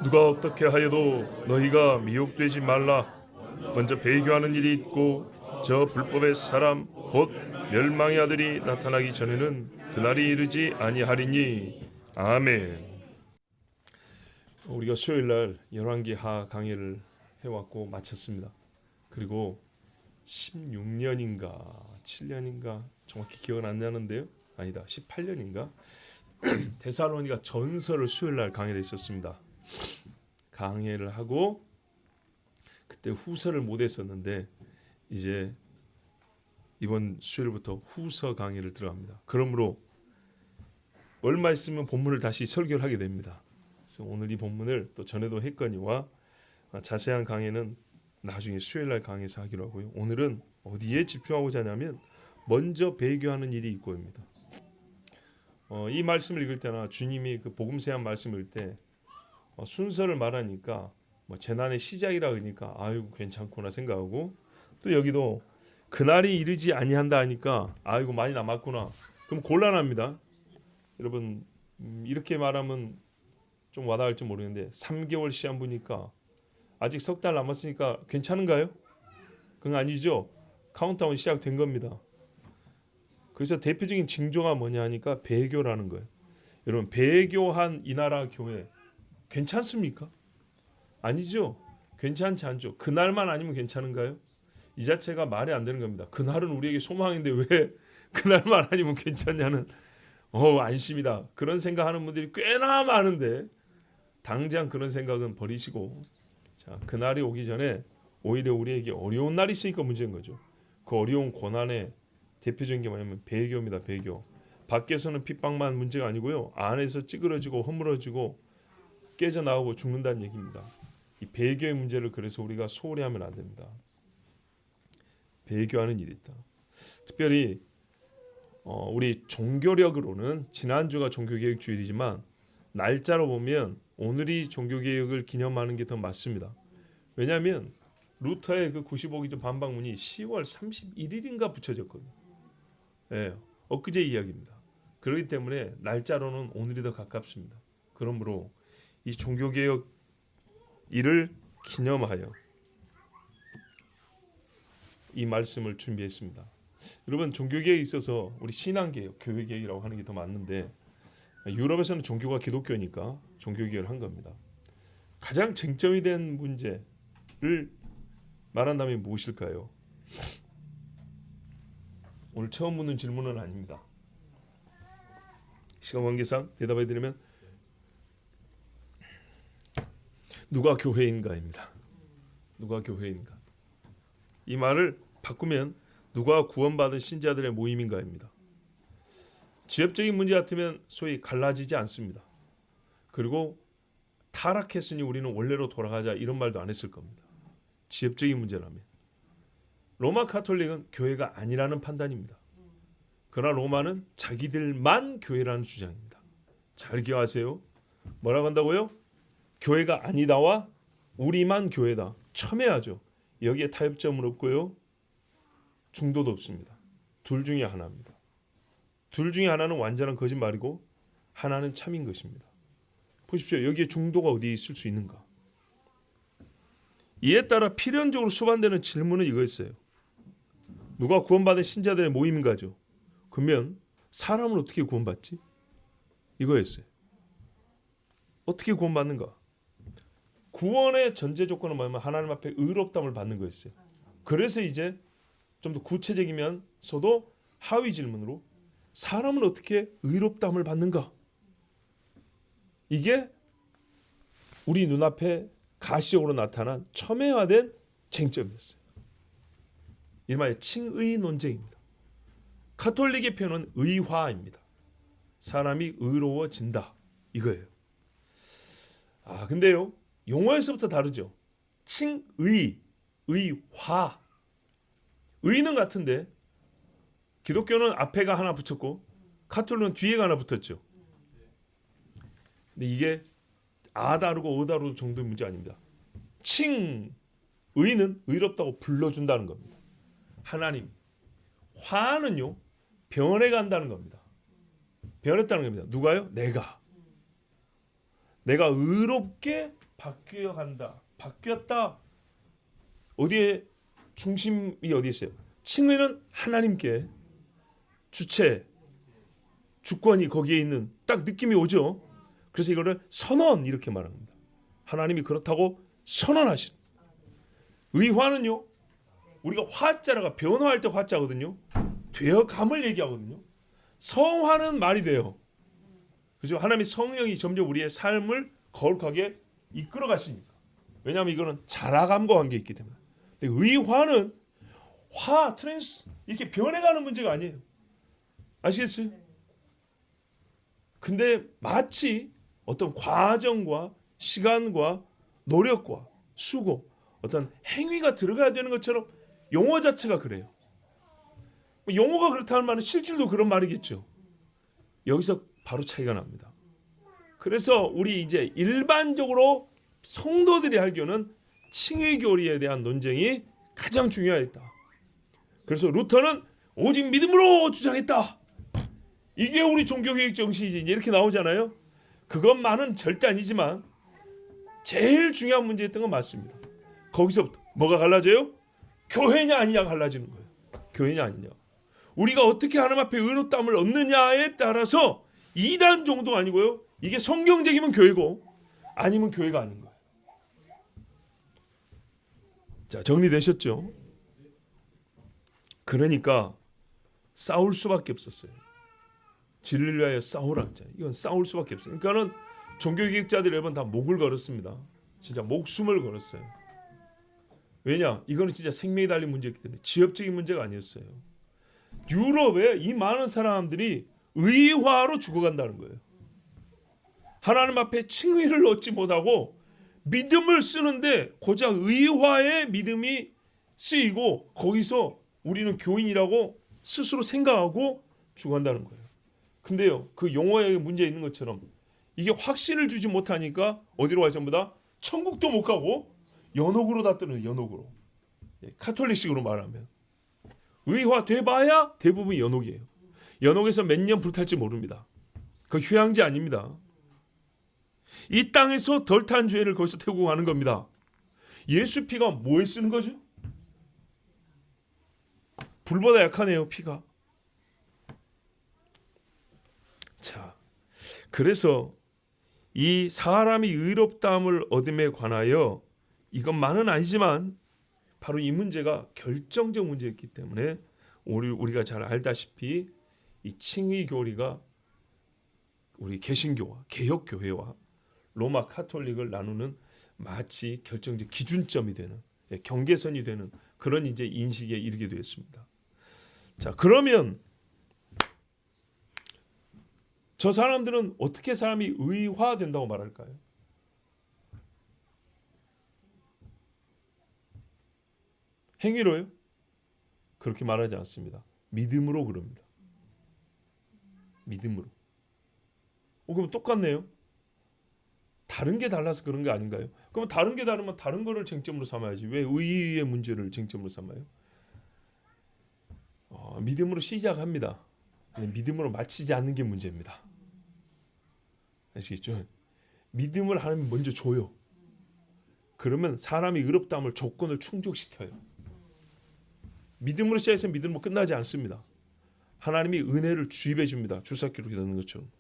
누가 어떻게 하여도 너희가 미혹되지 말라. 먼저 배교하는 일이 있고 저 불법의 사람 곧 멸망의 아들이 나타나기 전에는 그날이 이르지 아니하리니. 아멘. 우리가 수요일날 열왕기하 강의를 해왔고 마쳤습니다. 그리고 16년인가 7년인가 정확히 기억은 안 나는데요. 아니다, 18년인가 데살로니가 전서를 수요일날 강의를 했었습니다. 강의를 하고 그때 후서를 못 했었는데 이제 이번 수요일부터 후서 강의를 들어갑니다. 그러므로 얼마 있으면 본문을 다시 설교를 하게 됩니다. 그래서 오늘 이 본문을 또 전에도 했거니와 자세한 강의는 나중에 수요일날 강의에서 하기로 하고요. 오늘은 어디에 집중하고자 하냐면 먼저 배교하는 일이 있고입니다. 이 말씀을 읽을 때나 주님이 그 복음세한 말씀을 읽을 때 순서를 말하니까 뭐 재난의 시작이라 그러니까 아이고 괜찮구나 생각하고, 또 여기도 그날이 이르지 아니한다 하니까 아이고 많이 남았구나, 그럼 곤란합니다. 여러분 이렇게 말하면 좀 와닿을지 모르겠는데 3개월 시한 보니까 아직 석 달 남았으니까 괜찮은가요? 그건 아니죠. 카운트다운 시작된 겁니다. 그래서 대표적인 징조가 뭐냐 하니까 배교라는 거예요. 여러분 배교한 이 나라 교회 괜찮습니까? 아니죠. 괜찮지 않죠. 그날만 아니면 괜찮은가요? 이 자체가 말이 안 되는 겁니다. 그날은 우리에게 소망인데 왜 그날만 아니면 괜찮냐는 안심이다. 그런 생각하는 분들이 꽤나 많은데 당장 그런 생각은 버리시고, 자, 그날이 오기 전에 오히려 우리에게 어려운 날이 있으니까 문제인 거죠. 그 어려운 고난의 대표적인 게 뭐냐면 배교입니다. 배교. 밖에서는 핍박만 문제가 아니고요. 안에서 찌그러지고 허물어지고 깨져 나오고 죽는다는 얘기입니다. 이 배교의 문제를 그래서 우리가 소홀히 하면 안 됩니다. 배교하는 일이 있다. 특별히 우리 종교력으로는 지난주가 종교개혁 주일이지만 날짜로 보면 오늘이 종교개혁을 기념하는 게 더 맞습니다. 왜냐하면 루터의 그 95기조 반박문이 10월 31일인가 붙여졌거든요. 예, 엊그제 이야기입니다. 그렇기 때문에 날짜로는 오늘이 더 가깝습니다. 그러므로 이 종교개혁 일을 기념하여 이 말씀을 준비했습니다. 여러분 종교개혁에 있어서 우리 신앙개혁, 교회개혁이라고 하는 게 더 맞는데 유럽에서는 종교가 기독교니까 종교개혁을 한 겁니다. 가장 쟁점이 된 문제를 말한다면 무엇일까요? 오늘 처음 묻는 질문은 아닙니다. 시간 관계상 대답해드리면 누가 교회인가입니다. 누가 교회인가? 이 말을 바꾸면 누가 구원받은 신자들의 모임인가입니다. 지엽적인 문제 같으면 소위 갈라지지 않습니다. 그리고 타락했으니 우리는 원래로 돌아가자 이런 말도 안 했을 겁니다. 지엽적인 문제라면. 로마 가톨릭은 교회가 아니라는 판단입니다. 그러나 로마는 자기들만 교회라는 주장입니다. 잘 기억하세요. 뭐라고 한다고요? 교회가 아니다와 우리만 교회다. 첨예하죠. 여기에 타협점은 없고요. 중도도 없습니다. 둘 중에 하나입니다. 둘 중에 하나는 완전한 거짓말이고 하나는 참인 것입니다. 보십시오. 여기에 중도가 어디에 있을 수 있는가? 이에 따라 필연적으로 수반되는 질문은 이거였어요. 누가 구원받은 신자들의 모임인가죠. 그러면 사람은 어떻게 구원받지? 이거였어요. 어떻게 구원받는가? 구원의 전제 조건은 뭐냐면 하나님 앞에 의롭다함을 받는 거였어요. 그래서 이제 좀 더 구체적이면서도 하위 질문으로 사람은 어떻게 의롭다함을 받는가? 이게 우리 눈앞에 가시적으로 나타난 첨예화된 쟁점이었어요. 이름하여 칭의 논쟁입니다. 가톨릭의 표현은 의화입니다. 사람이 의로워진다 이거예요. 근데요 용어에서부터 다르죠. 칭의, 의화. 의는 같은데 기독교는 앞에가 하나 붙였고 가톨릭은 뒤에가 하나 붙었죠. 근데 이게 다르고 다르고 정도의 문제 아닙니다. 칭의는 의롭다고 불러준다는 겁니다. 하나님. 화는요 변해간다는 겁니다. 변했다는 겁니다. 누가요? 내가 의롭게 바뀌어 간다. 바뀌었다. 어디에 중심이 어디 있어요? 칭의는 하나님께 주체, 주권이 거기에 있는 딱 느낌이 오죠. 그래서 이거를 선언 이렇게 말합니다. 하나님이 그렇다고 선언하신. 의화는요, 우리가 화자라가 변화할 때 화자거든요. 되어감을 얘기하거든요. 성화는 말이 돼요. 그죠? 하나님의 성령이 점점 우리의 삶을 거룩하게 이끌어 가시니까. 왜냐하면 이거는 자라감과 관계 있기 때문에. 근데 의화는 트랜스 이렇게 변해가는 문제가 아니에요. 아시겠어요? 근데 마치 어떤 과정과 시간과 노력과 수고, 어떤 행위가 들어가야 되는 것처럼 용어 자체가 그래요. 용어가 그렇다는 말은 실질도 그런 말이겠죠. 여기서 바로 차이가 납니다. 그래서 우리 이제 일반적으로 성도들이 알기로는 칭의 교리에 대한 논쟁이 가장 중요했다. 그래서 루터는 오직 믿음으로 주장했다. 이게 우리 종교개혁 정신이지 이렇게 나오잖아요. 그것만은 절대 아니지만 제일 중요한 문제였던 건 맞습니다. 거기서부터 뭐가 갈라져요? 교회냐 아니냐 갈라지는 거예요. 교회냐 아니냐. 우리가 어떻게 하나님 앞에 의롭다함을 얻느냐에 따라서 이단 정도가 아니고요. 이게 성경적이면 교회고 아니면 교회가 아닌 거예요. 자, 정리되셨죠? 그러니까 싸울 수밖에 없었어요. 진리를 위하여 싸우라 했잖아요. 이건 싸울 수밖에 없어요. 그러니까는 종교개혁자들이 여러분 다 목을 걸었습니다. 진짜 목숨을 걸었어요. 왜냐? 이거는 진짜 생명이 달린 문제이기 때문에 지엽적인 문제가 아니었어요. 유럽에 이 많은 사람들이 의화로 죽어간다는 거예요. 하나님 앞에 칭의를 얻지 못하고 믿음을 쓰는데 고작 의화의 믿음이 쓰이고 거기서 우리는 교인이라고 스스로 생각하고 죽어간다는 거예요. 근데요, 그 용어에 문제 있는 것처럼 이게 확신을 주지 못하니까 어디로 가요? 전부 다 천국도 못 가고 연옥으로 다 뜨는 연옥으로. 카톨릭식으로 말하면 의화 돼봐야 대부분 연옥이에요. 연옥에서 몇 년 불탈지 모릅니다. 그 휴양지 아닙니다. 이 땅에서 덜 탄 죄를 거기서 태우고 가는 겁니다. 예수 피가 뭐에 쓰는 거죠? 불보다 약하네요, 피가. 자, 그래서 이 사람이 의롭다함을 얻음에 관하여 이것만은 아니지만 바로 이 문제가 결정적 문제였기 때문에 우리가 잘 알다시피 이 칭의 교리가 우리 개신교와 개혁교회와 로마 카톨릭을 나누는 마치 결정적 기준점이 되는 경계선이 되는 그런 이제 인식에 이르게 되었습니다. 자, 그러면 저 사람들은 어떻게 사람이 의화된다고 말할까요? 행위로요? 그렇게 말하지 않습니다. 믿음으로 그럽니다. 믿음으로. 그럼 똑같네요. 다른 게 달라서 그런 게 아닌가요? 그럼 다른 게 다르면 다른 거를 쟁점으로 삼아야지. 왜 의의 문제를 쟁점으로 삼아요? 믿음으로 시작합니다. 믿음으로 마치지 않는 게 문제입니다. 아시겠죠? 믿음을 하나님이 먼저 줘요. 그러면 사람이 의롭다함을 조건을 충족시켜요. 믿음으로 시작해서 믿음으로 끝나지 않습니다. 하나님이 은혜를 주입해 줍니다. 주사기로 되는 것처럼.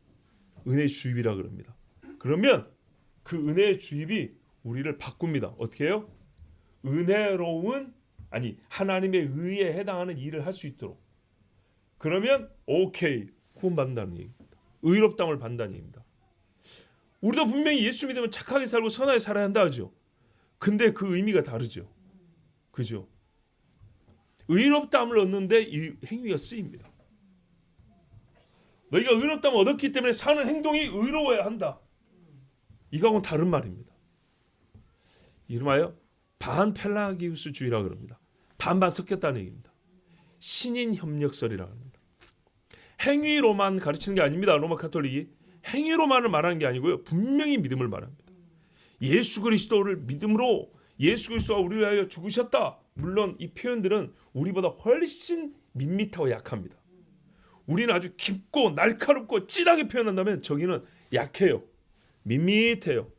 은혜의 주입이라 그럽니다. 그러면 그 은혜의 주입이 우리를 바꿉니다. 어떻게 해요? 하나님의 의에 해당하는 일을 할 수 있도록. 그러면 오케이, 구원받는다는 얘기입니다. 의롭다함을 받는다는 얘기입니다. 우리도 분명히 예수 믿으면 착하게 살고 선하게 살아야 한다 하죠. 근데 그 의미가 다르죠. 그죠? 의롭다함을 얻는데 이 행위가 쓰입니다. 너희가 의롭다함을 얻었기 때문에 사는 행동이 의로워야 한다. 이거하고는 다른 말입니다. 이름하여 반펠라기우스주의라 그럽니다. 반반 섞였다는 얘기입니다. 신인 협력설이라고 합니다. 행위로만 가르치는 게 아닙니다. 로마 카톨릭이 행위로만을 말하는 게 아니고요. 분명히 믿음을 말합니다. 예수 그리스도를 믿음으로 예수 그리스도가 우리를 위하여 죽으셨다. 물론 이 표현들은 우리보다 훨씬 밋밋하고 약합니다. 우리는 아주 깊고 날카롭고 찐하게 표현한다면 저기는 약해요. 밋밋해요.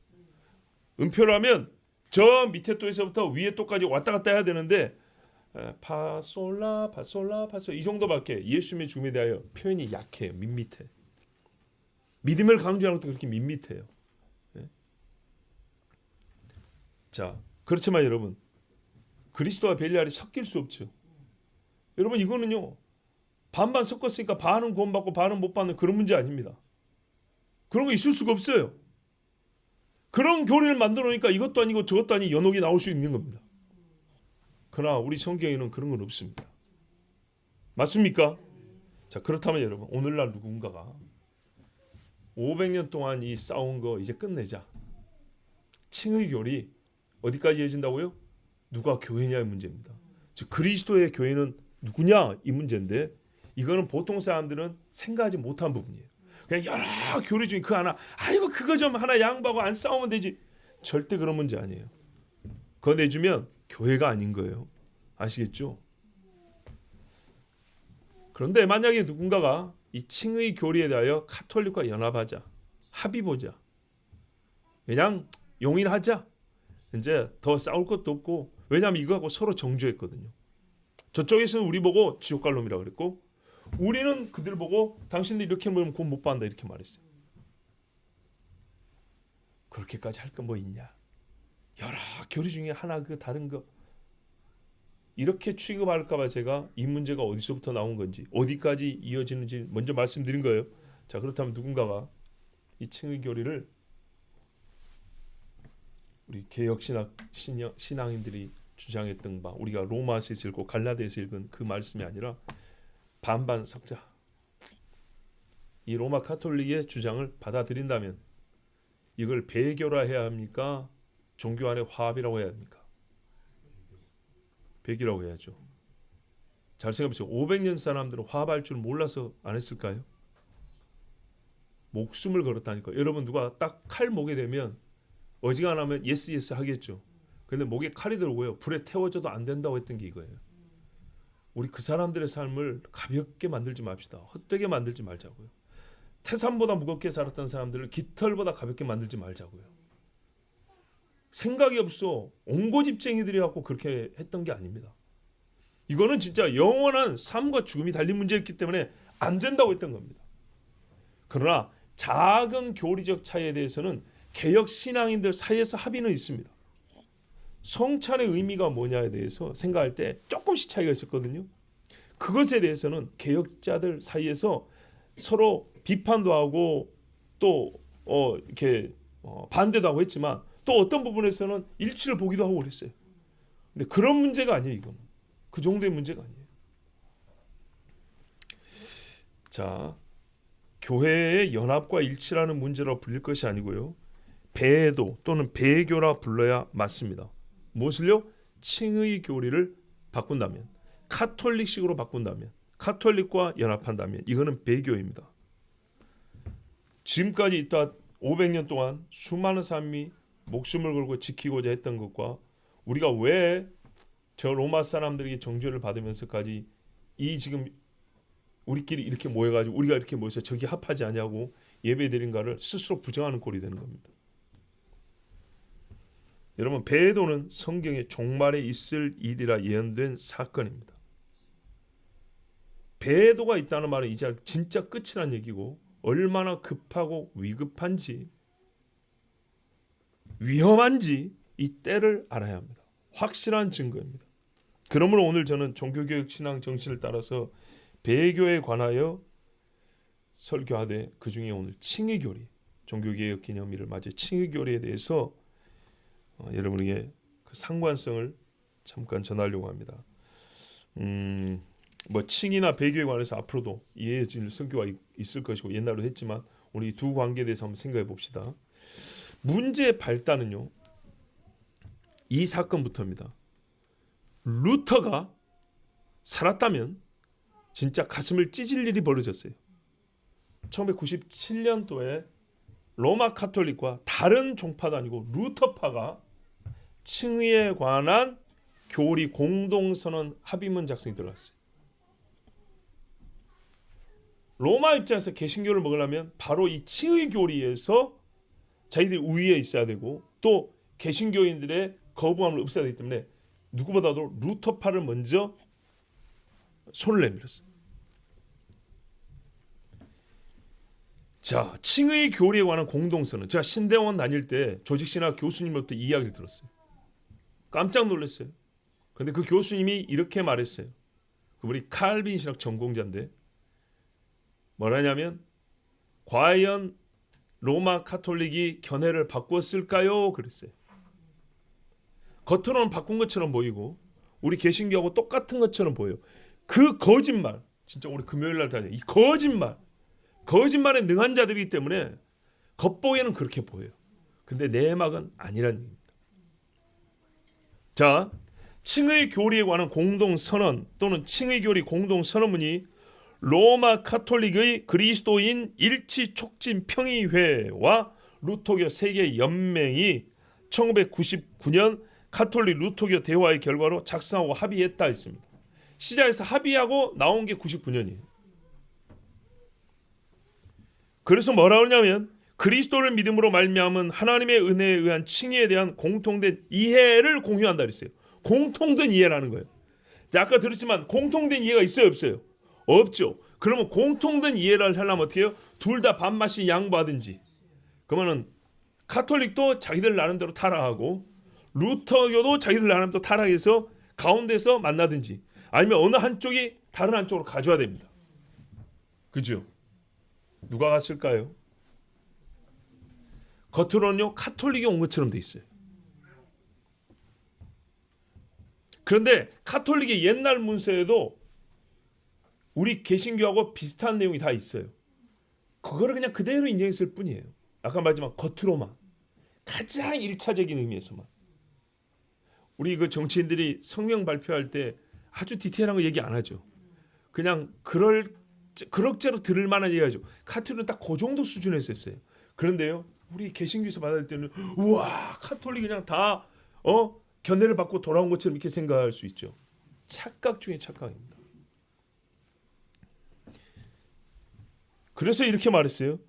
음표라면 저 밑에 또에서부터 위에 또까지 왔다 갔다 해야 되는데 파솔라 파솔라 파솔 이 정도밖에 예수님의 죽음에 대하여 표현이 약해요. 밋밋해. 믿음을 강조하는 것도 그렇게 밋밋해요. 네? 자, 그렇지만 여러분 그리스도와 벨리알이 섞일 수 없죠. 여러분 이거는요 반반 섞었으니까 반은 구원받고 반은 못 받는 그런 문제 아닙니다. 그런 거 있을 수가 없어요. 그런 교리를 만들어 놓으니까 이것도 아니고 저것도 아닌 연옥이 나올 수 있는 겁니다. 그러나 우리 성경에는 그런 건 없습니다. 맞습니까? 자, 그렇다면 여러분 오늘날 누군가가 500년 동안 이 싸운 거 이제 끝내자. 칭의 교리 어디까지 이어진다고요? 누가 교회냐의 문제입니다. 즉 그리스도의 교회는 누구냐 이 문제인데 이거는 보통 사람들은 생각하지 못한 부분이에요. 그냥 여러 교리 중에 그 하나 아이고 그거 좀 하나 양보하고 안 싸우면 되지. 절대 그런 문제 아니에요. 그거 내주면 교회가 아닌 거예요. 아시겠죠? 그런데 만약에 누군가가 이 칭의 교리에 대하여 가톨릭과 연합하자, 합의보자, 그냥 용인하자. 이제 더 싸울 것도 없고 왜냐하면 이거하고 서로 정죄했거든요. 저쪽에서는 우리 보고 지옥 갈 놈이라고 그랬고 우리는 그들 보고 당신들 이렇게 보면 구원 못 받는다 이렇게 말했어요. 그렇게까지 할 거 뭐 있냐? 여러 교리 중에 하나 그 다른 거 이렇게 취급할까 봐 제가 이 문제가 어디서부터 나온 건지 어디까지 이어지는지 먼저 말씀드린 거예요. 자, 그렇다면 누군가가 이 칭의 교리를 우리 개혁 신앙인들이 주장했던 바 우리가 로마서에서 읽고 갈라디아서에서 읽은 그 말씀이 아니라 반반 섞자. 이 로마 가톨릭의 주장을 받아들인다면 이걸 배교라 해야 합니까? 종교 안의 화합이라고 해야 합니까? 배교라고 해야죠. 잘 생각해보세요. 500년 사람들은 화합할 줄 몰라서 안 했을까요? 목숨을 걸었다니까. 여러분 누가 딱 칼 목에 대면 어지간하면 예스 예스 하겠죠. 근데 목에 칼이 들어오고요. 불에 태워져도 안 된다고 했던 게 이거예요. 우리 그 사람들의 삶을 가볍게 만들지 맙시다. 헛되게 만들지 말자고요. 태산보다 무겁게 살았던 사람들을 깃털보다 가볍게 만들지 말자고요. 생각이 없어. 옹고집쟁이들이 갖고 그렇게 했던 게 아닙니다. 이거는 진짜 영원한 삶과 죽음이 달린 문제였기 때문에 안 된다고 했던 겁니다. 그러나 작은 교리적 차이에 대해서는 개혁 신앙인들 사이에서 합의는 있습니다. 성찬의 의미가 뭐냐에 대해서 생각할 때 조금씩 차이가 있었거든요. 그것에 대해서는 개혁자들 사이에서 서로 비판도 하고 또 이렇게 반대도 하고 했지만 또 어떤 부분에서는 일치를 보기도 하고 그랬어요. 근데 그런 문제가 아니에요. 이건 그 정도의 문제가 아니에요. 자, 교회의 연합과 일치라는 문제로 불릴 것이 아니고요. 배도 또는 배교라 불러야 맞습니다. 무엇을요? 칭의 교리를 바꾼다면, 카톨릭식으로 바꾼다면, 카톨릭과 연합한다면 이거는 배교입니다. 지금까지 있다 500년 동안 수많은 사람이 목숨을 걸고 지키고자 했던 것과 우리가 왜 저 로마 사람들에게 정죄를 받으면서까지 이 지금 우리끼리 이렇게 모여가지고 우리가 이렇게 모여서 저기 합하지 않냐고 예배드린가를 스스로 부정하는 꼴이 되는 겁니다. 여러분 배도는 성경의 종말에 있을 일이라 예언된 사건입니다. 배도가 있다는 말은 이제 진짜 끝이란 얘기고 얼마나 급하고 위급한지 위험한지 이 때를 알아야 합니다. 확실한 증거입니다. 그러므로 오늘 저는 종교개혁 신앙 정신을 따라서 배교에 관하여 설교하되 그 중에 오늘 칭의교리 종교개혁 기념일을 맞이해 칭의교리에 대해서 여러분에게 그 상관성을 잠깐 전하려고 합니다. 뭐 칭의나 배교에 관해서 앞으로도 이해질 설교가 있을 것이고 옛날로 했지만 우리 두 관계에 대해서 한번 생각해 봅시다. 문제의 발단은요. 이 사건부터입니다. 루터가 살았다면 진짜 가슴을 찢을 일이 벌어졌어요. 1997년도에 로마 카톨릭과 다른 종파도 아니고 루터파가 칭의에 관한 교리 공동선언 합의문 작성이 들어갔어요. 로마 입장에서 개신교를 먹으려면 바로 이 칭의 교리에서 자기들이 우위에 있어야 되고 또 개신교인들의 거부감을 없애야 되기 때문에 누구보다도 루터파를 먼저 손을 내밀었어요. 자, 칭의 교리에 관한 공동선언. 제가 신대원 다닐 때 조직신학 교수님으로부터 이 이야기를 들었어요. 깜짝 놀랐어요. 그런데 그 교수님이 이렇게 말했어요. 우리 칼빈 신학 전공자인데 뭐라냐면 과연 로마 카톨릭이 견해를 바꿨을까요? 그랬어요. 겉으로는 바꾼 것처럼 보이고 우리 개신교하고 똑같은 것처럼 보여요. 그 거짓말, 진짜 우리 금요일 날 다녀요. 이 거짓말에 능한 자들이기 때문에 겉보기에는 그렇게 보여요. 근데 내막은 아니라는 얘기입니다. 자, 칭의 교리에 관한 공동선언 또는 칭의 교리 공동선언문이 로마 카톨릭의 그리스도인 일치 촉진 평의회와 루터교 세계 연맹이 1999년 카톨릭 루터교 대화의 결과로 작성하고 합의했다 했습니다. 시작해서 합의하고 나온 게 99년이에요. 그래서 뭐라 그러냐면 그리스도를 믿음으로 말미암은 하나님의 은혜에 의한 칭의에 대한 공통된 이해를 공유한다 그랬어요. 공통된 이해라는 거예요. 자, 아까 들었지만 공통된 이해가 있어요, 없어요? 없죠. 그러면 공통된 이해를 하려면 어떻게 해요? 둘 다 반마씩 양보하든지. 그러면은 카톨릭도 자기들 나름대로 타락하고 루터교도 자기들 나름대로 타락해서 가운데서 만나든지 아니면 어느 한쪽이 다른 한쪽으로 가져야 됩니다. 그죠? 누가 갔을까요? 겉으로는요 카톨릭이 온 것처럼 돼 있어요. 그런데 카톨릭의 옛날 문서에도 우리 개신교하고 비슷한 내용이 다 있어요. 그거를 그냥 그대로 인정했을 뿐이에요. 아까 말했지만 겉으로만, 가장 1차적인 의미에서만. 우리 그 정치인들이 성명 발표할 때 아주 디테일한 거 얘기 안 하죠. 그냥 그럭저럭 들을 만한 얘기하죠. 카톨릭은 딱 그 정도 수준에서 했어요. 그런데요, 우리 개신교에서 받을 때는 우와, 카톨릭 그냥 다 견해를 받고 돌아온 것처럼 이렇게 생각할 수 있죠. 착각 중에 착각입니다. 그래서 이렇게 말했어요.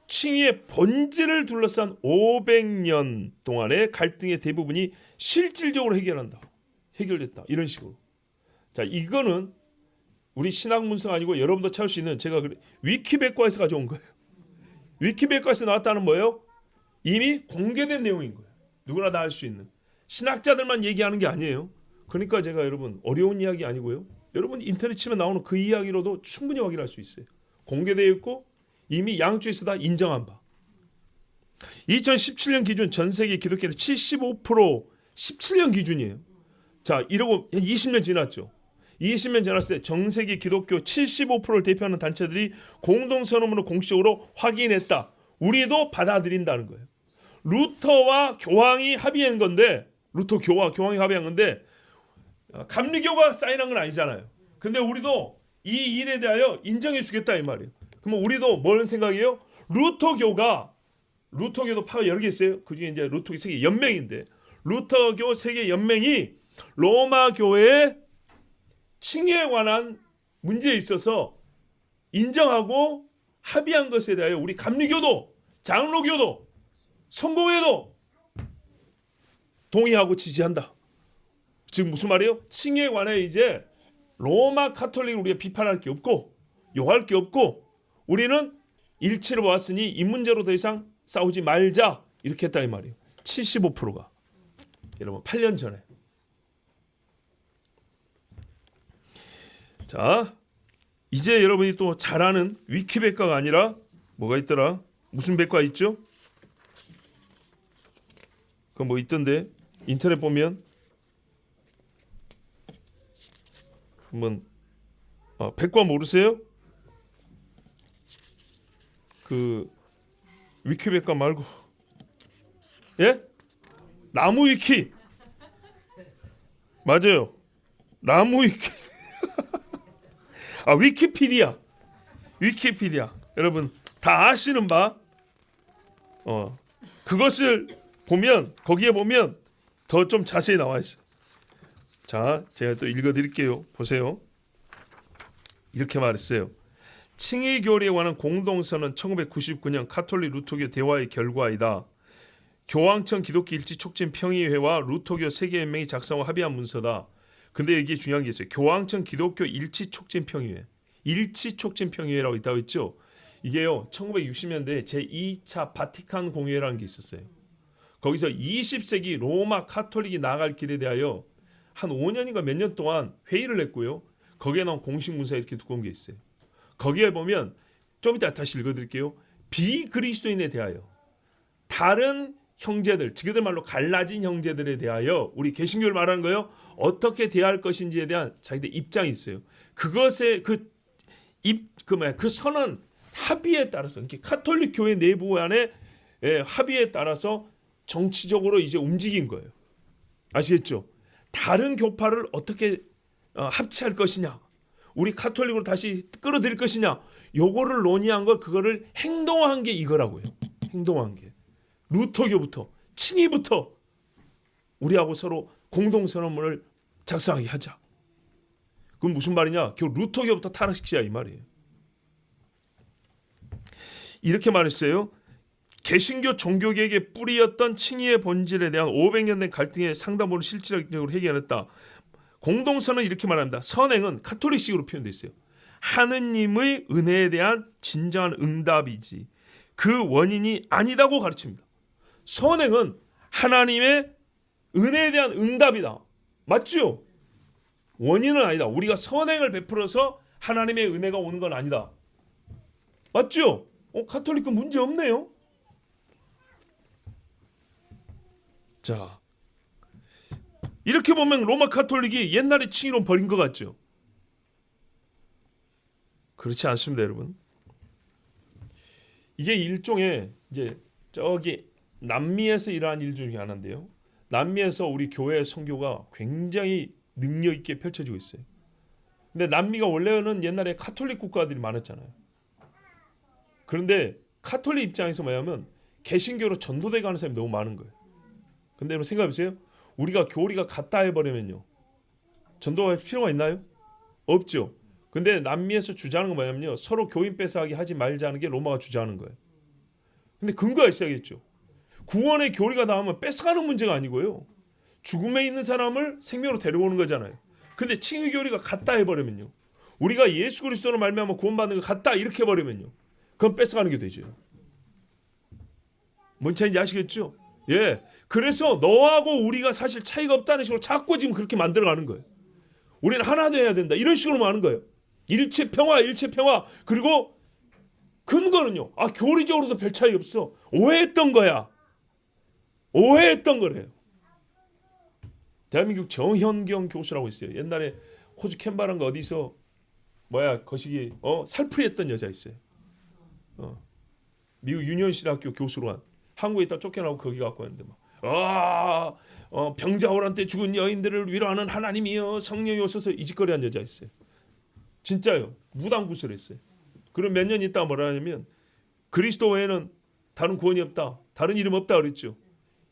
칭의의 본질을 둘러싼 500년 동안의 갈등의 대부분이 실질적으로 해결됐다. 이런 식으로. 자, 이거는 우리 신학 문서가 아니고 여러분도 찾을 수 있는 제가 위키백과에서 가져온 거예요. 위키백과에서 나왔다는 뭐예요? 이미 공개된 내용인 거예요. 누구나 다 알 수 있는. 신학자들만 얘기하는 게 아니에요. 그러니까 제가 여러분 어려운 이야기 아니고요. 여러분 인터넷 치면 나오는 그 이야기로도 충분히 확인할 수 있어요. 공개되어 있고 이미 양쪽에서 다 인정한 바. 2017년 기준 전 세계 기독교는 75% 17년 기준이에요. 자, 이러고 20년 지났죠. 20년 지났을 때 전 세계 기독교 75%를 대표하는 단체들이 공동선언문을 공식적으로 확인했다. 우리도 받아들인다는 거예요. 루터와 교황이 합의한 건데, 루터 교와 교황이 합의한 건데 감리교가 사인한 건 아니잖아요. 근데 우리도 이 일에 대하여 인정해 주겠다 이 말이에요. 그러면 우리도 뭘 생각해요? 루터교도 파가 여러 개 있어요. 그중에 이제 루터교 세계 연맹인데 루터교 세계 연맹이 로마 교회의 칭의에 관한 문제에 있어서 인정하고 합의한 것에 대하여 우리 감리교도 장로교도 성공회도 동의하고 지지한다. 지금 무슨 말이에요? 칭의에 관해 이제 로마 카톨릭을 우리가 비판할 게 없고 요할 게 없고 우리는 일치를 보았으니 이 문제로 더 이상 싸우지 말자 이렇게 했다 이 말이에요. 75%가 여러분 8년 전에. 자, 이제 여러분이 또 잘 아는 위키백과가 아니라 뭐가 있더라? 무슨 백과 있죠? 그거 뭐 있던데 인터넷 보면 한번 백과 모르세요? 그 위키백과 말고 예? 나무 위키 맞아요. 나무 위키 위키피디아 여러분 다 아시는 바 그것을 보면 거기에 보면 더 좀 자세히 나와 있어요. 자, 제가 또 읽어드릴게요. 보세요. 이렇게 말했어요. 칭의 교리에 관한 공동선언 1999년 카톨릭 루터교 대화의 결과이다. 교황청 기독교 일치 촉진 평의회와 루터교 세계연맹이 작성하고 합의한 문서다. 근데 이게 중요한 게 있어요. 교황청 기독교 일치 촉진 평의회, 일치 촉진 평의회라고 있다고 했죠. 이게요 1960년대에 제2차 바티칸 공회라는 게 있었어요. 거기서 20세기 로마 카톨릭이 나아갈 길에 대하여 한 5년인가 몇 년 동안 회의를 했고요. 거기에 나온 공식 문서 이렇게 두꺼운 게 있어요. 거기에 보면 좀 이따 다시 읽어드릴게요. 비그리스도인에 대하여 다른 형제들, 그들 말로 갈라진 형제들에 대하여 우리 개신교를 말하는 거예요. 어떻게 대할 것인지에 대한 자기들 입장이 있어요. 그것의 그 선언 합의에 따라서 이렇게 카톨릭 교회 내부 안에 합의에 따라서 정치적으로 이제 움직인 거예요. 아시겠죠? 다른 교파를 어떻게 합치할 것이냐, 우리 카톨릭으로 다시 끌어들일 것이냐, 요거를 논의한 걸 그거를 행동한 게 이거라고요. 행동한 게 루터교부터 칭의부터 우리하고 서로 공동선언문을 작성하게 하자. 그럼 무슨 말이냐? 결국 루터교부터 타락시키자 이 말이에요. 이렇게 말했어요. 개신교 종교개혁의 뿌리였던 칭의의 본질에 대한 500년 된 갈등의 상당부를 실질적으로 해결했다. 공동선언은 이렇게 말합니다. 선행은 카톨릭식으로 표현되어 있어요. 하느님의 은혜에 대한 진정한 응답이지 그 원인이 아니다고 가르칩니다. 선행은 하나님의 은혜에 대한 응답이다. 맞죠? 원인은 아니다. 우리가 선행을 베풀어서 하나님의 은혜가 오는 건 아니다. 맞죠? 카톨릭은 문제 없네요. 자, 이렇게 보면 로마 카톨릭이 옛날에 칭의론 버린 것 같죠? 그렇지 않습니다, 여러분. 이게 일종의 이제 저기 남미에서 일어난 일 중에 하나인데요. 남미에서 우리 교회 선교가 굉장히 능력 있게 펼쳐지고 있어요. 근데 남미가 원래는 옛날에 카톨릭 국가들이 많았잖아요. 그런데 카톨릭 입장에서 뭐냐면 개신교로 전도돼 가는 사람이 너무 많은 거예요. 근데 여러분 생각해 보세요. 우리가 교리가 같다 해버리면요, 전도할 필요가 있나요? 없죠. 근데 남미에서 주장하는 건 뭐냐면요, 서로 교인 뺏어가게 하지 말자는 게 로마가 주장하는 거예요. 근데 근거가 있어야겠죠. 구원의 교리가 나오면 뺏어가는 문제가 아니고요, 죽음에 있는 사람을 생명으로 데려오는 거잖아요. 근데 칭의 교리가 같다 해버리면요, 우리가 예수 그리스도로 말미암아 구원받는 거 같다 이렇게 해버리면요, 그건 뺏어가는 게 되죠. 뭔 차이인지 아시겠죠? 예, 그래서 너하고 우리가 사실 차이가 없다는 식으로 자꾸 지금 그렇게 만들어가는 거예요. 우리는 하나 되어야 된다 이런 식으로 하는 거예요. 일체 평화, 일체 평화. 그리고 근거는요, 교리적으로도 별 차이 없어. 오해했던 거야. 오해했던 거래요. 대한민국 정현경 교수라고 있어요. 옛날에 호주 캔버라인가 어디서 거시기 살풀이했던 여자 있어요. 미국 유니언시대학교 교수로 한, 한국에 있다 쫓겨나고 거기 갖고 왔는데 병자호란 때 죽은 여인들을 위로하는 하나님이여 성령이 오셔서 이짓거리한 여자 있어요. 진짜요. 무당구슬했어요. 그럼 몇 년 있다가 뭐라 하냐면 그리스도 외에는 다른 구원이 없다, 다른 이름 없다 그랬죠.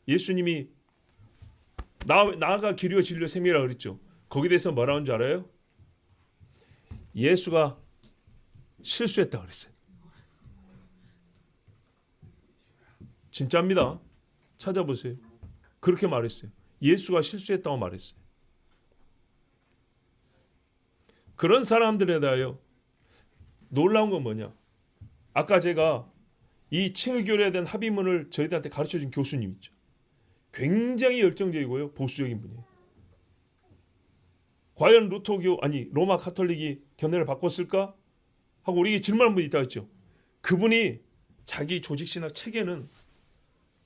예수님이 나가 길이요 진리요 생명이라고 그랬죠. 거기에 대해서 뭐라 하는 줄 알아요? 예수가 실수했다 그랬어요. 진짜입니다. 찾아보세요. 그렇게 말했어요. 예수가 실수했다고 말했어요. 그런 사람들에 대하여 놀라운 건 뭐냐? 아까 제가 이 칭의교리에 대한 합의문을 저희들한테 가르쳐준 교수님 있죠. 굉장히 열정적이고요, 보수적인 분이에요. 과연 로마 카톨릭이 견해를 바꿨을까 하고 우리에게 질문한 분이 있다 했죠. 그분이 자기 조직신학 책에는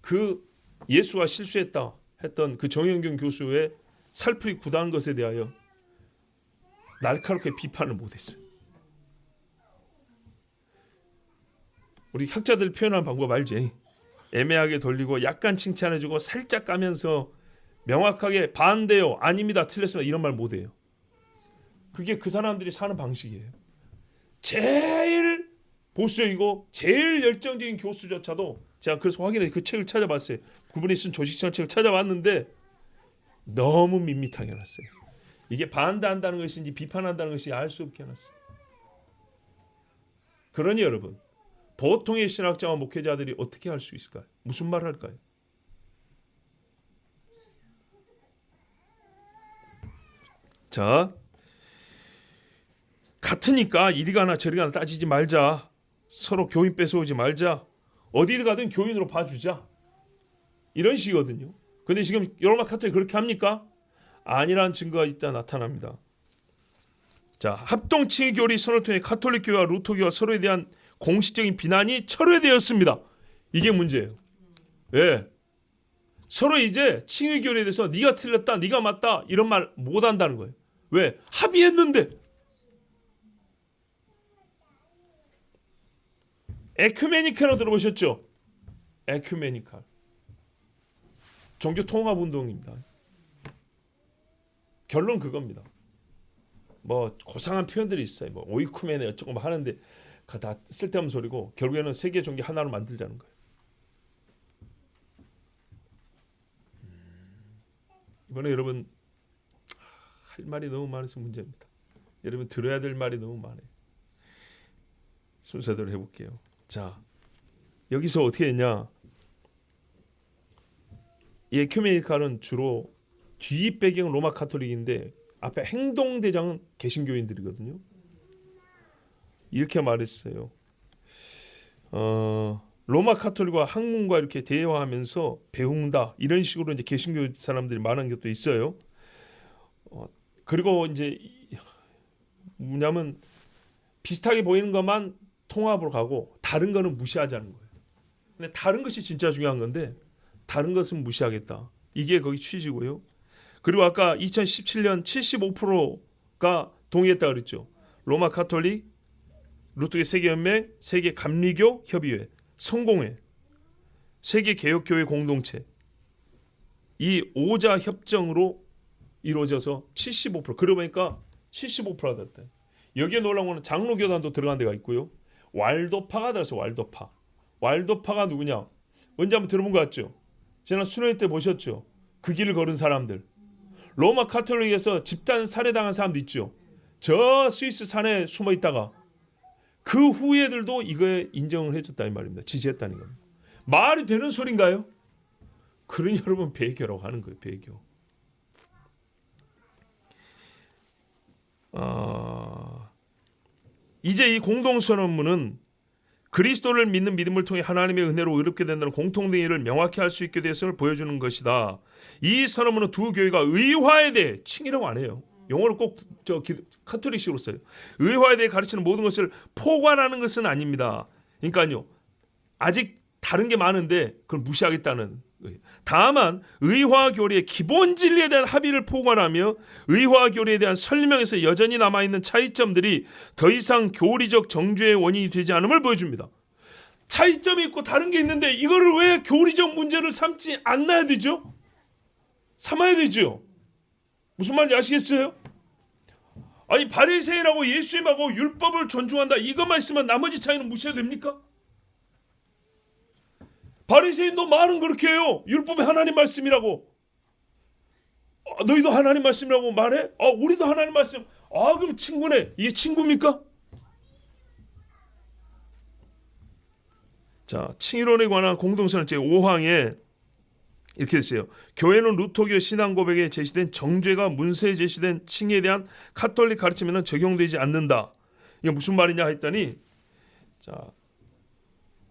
그 예수가 실수했다 했던 그 정현경 교수의 살풀이 구다한 것에 대하여 날카롭게 비판을 못했어요. 우리 학자들 표현하는 방법 알지? 애매하게 돌리고 약간 칭찬해주고 살짝 까면서 명확하게 반대요, 아닙니다, 틀렸습니다 이런 말 못해요. 그게 그 사람들이 사는 방식이에요. 제일 보수적이고 제일 열정적인 교수조차도 제가 그래서 확인해 그 책을 찾아봤어요. 그분이 쓴 조직신학 책을 찾아봤는데 너무 밋밋하게 해놨어요. 이게 반대한다는 것인지 비판한다는 것인지 알 수 없게 해놨어요. 그러니 여러분, 보통의 신학자와 목회자들이 어떻게 할 수 있을까요? 무슨 말을 할까요? 자, 같으니까 이리 가나 저리 가나 따지지 말자. 서로 교인 뺏어오지 말자. 어디 가든 교인으로 봐주자. 이런 식이거든요. 근데 지금 로마 카톨릭 그렇게 합니까? 아니라는 증거가 있다 나타납니다. 자, 합동칭의 교리 선언을 통해 카톨릭 교회와 루터 교회와 서로에 대한 공식적인 비난이 철회되었습니다. 이게 문제예요. 왜? 서로 이제 칭의 교리에 대해서 네가 틀렸다, 네가 맞다 이런 말 못 한다는 거예요. 왜? 합의했는데. 에큐메니칼로 들어보셨죠? 에큐메니칼. 종교 통합 운동입니다. 결론 그겁니다. 뭐 고상한 표현들이 있어요. 뭐 오이쿠메네 어쩌고 뭐 하는데 다 쓸데없는 소리고 결국에는 세계 종교 하나로 만들자는 거예요. 이번에 여러분 할 말이 너무 많아서 문제입니다. 여러분 들어야 될 말이 너무 많아요. 순서대로 해볼게요. 자, 여기서 어떻게 했냐? 이 에큐메니칼은 주로 뒤 배경은 로마 카톨릭인데 앞에 행동대장은 개신교인들이거든요. 이렇게 말했어요. 로마 카톨릭과 학문과 이렇게 대화하면서 배운다 이런 식으로 이제 개신교 사람들이 말한 것도 있어요. 그리고 이제 뭐냐면 비슷하게 보이는 것만 통합으로 가고 다른 거는 무시하자는 거예요. 근데 다른 것이 진짜 중요한 건데 다른 것은 무시하겠다. 이게 거기 취지고요. 그리고 아까 2017년 75%가 동의했다 그랬죠. 로마 카톨릭, 루터교 세계연맹, 세계 감리교 협의회, 성공회, 세계 개혁교회 공동체 이 5자 협정으로 이루어져서 75% 그러고 보니까 75%가 됐대. 여기에 놀라운 거는 장로교단도 들어간 데가 있고요. 왈도파가 들어서 왈도파가 누구냐? 언제 한번 들어본 것 같죠? 지난 수련회 때 보셨죠? 그 길을 걸은 사람들. 로마 카톨릭에서 집단 살해당한 사람도 있죠. 저 스위스 산에 숨어 있다가 그 후예들도 이거에 인정을 해줬다 이 말입니다. 지지했다는 겁니다. 말이 되는 소린가요? 그러니 여러분 배교라고 하는 거예요. 배교. 이제 이 공동선언문은 그리스도를 믿는 믿음을 통해 하나님의 은혜로 의롭게 된다는 공통된 일을 명확히 할 수 있게 되었음을 보여주는 것이다. 이 선언문은 두 교회가 의화에 대해 칭이라고 안 해요. 용어를 꼭 카톨릭식으로 써요. 의화에 대해 가르치는 모든 것을 포괄하는 것은 아닙니다. 그러니까요. 아직 다른 게 많은데 그걸 무시하겠다는 거예요. 다만 의화 교리의 기본 진리에 대한 합의를 포괄하며 의화 교리에 대한 설명에서 여전히 남아있는 차이점들이 더 이상 교리적 정죄의 원인이 되지 않음을 보여줍니다. 차이점이 있고 다른 게 있는데 이거를 왜 교리적 문제를 삼지 않아야 되죠? 삼아야 되죠. 무슨 말인지 아시겠어요? 아니 바리새인하고 예수님하고 율법을 존중한다 이것만 있으면 나머지 차이는 무시해도 됩니까? 바리새인도 말은 그렇게 해요. 율법이 하나님 말씀이라고. 너희도 하나님 말씀이라고 말해? 우리도 하나님 말씀. 그럼 친구네. 이게 친구입니까? 자, 칭의론에 관한 공동선언 제5항에 이렇게 됐어요. 교회는 루터교 신앙 고백에 제시된 정죄가 문서에 제시된 칭의에 대한 카톨릭 가르침에는 적용되지 않는다. 이게 무슨 말이냐 했더니 자,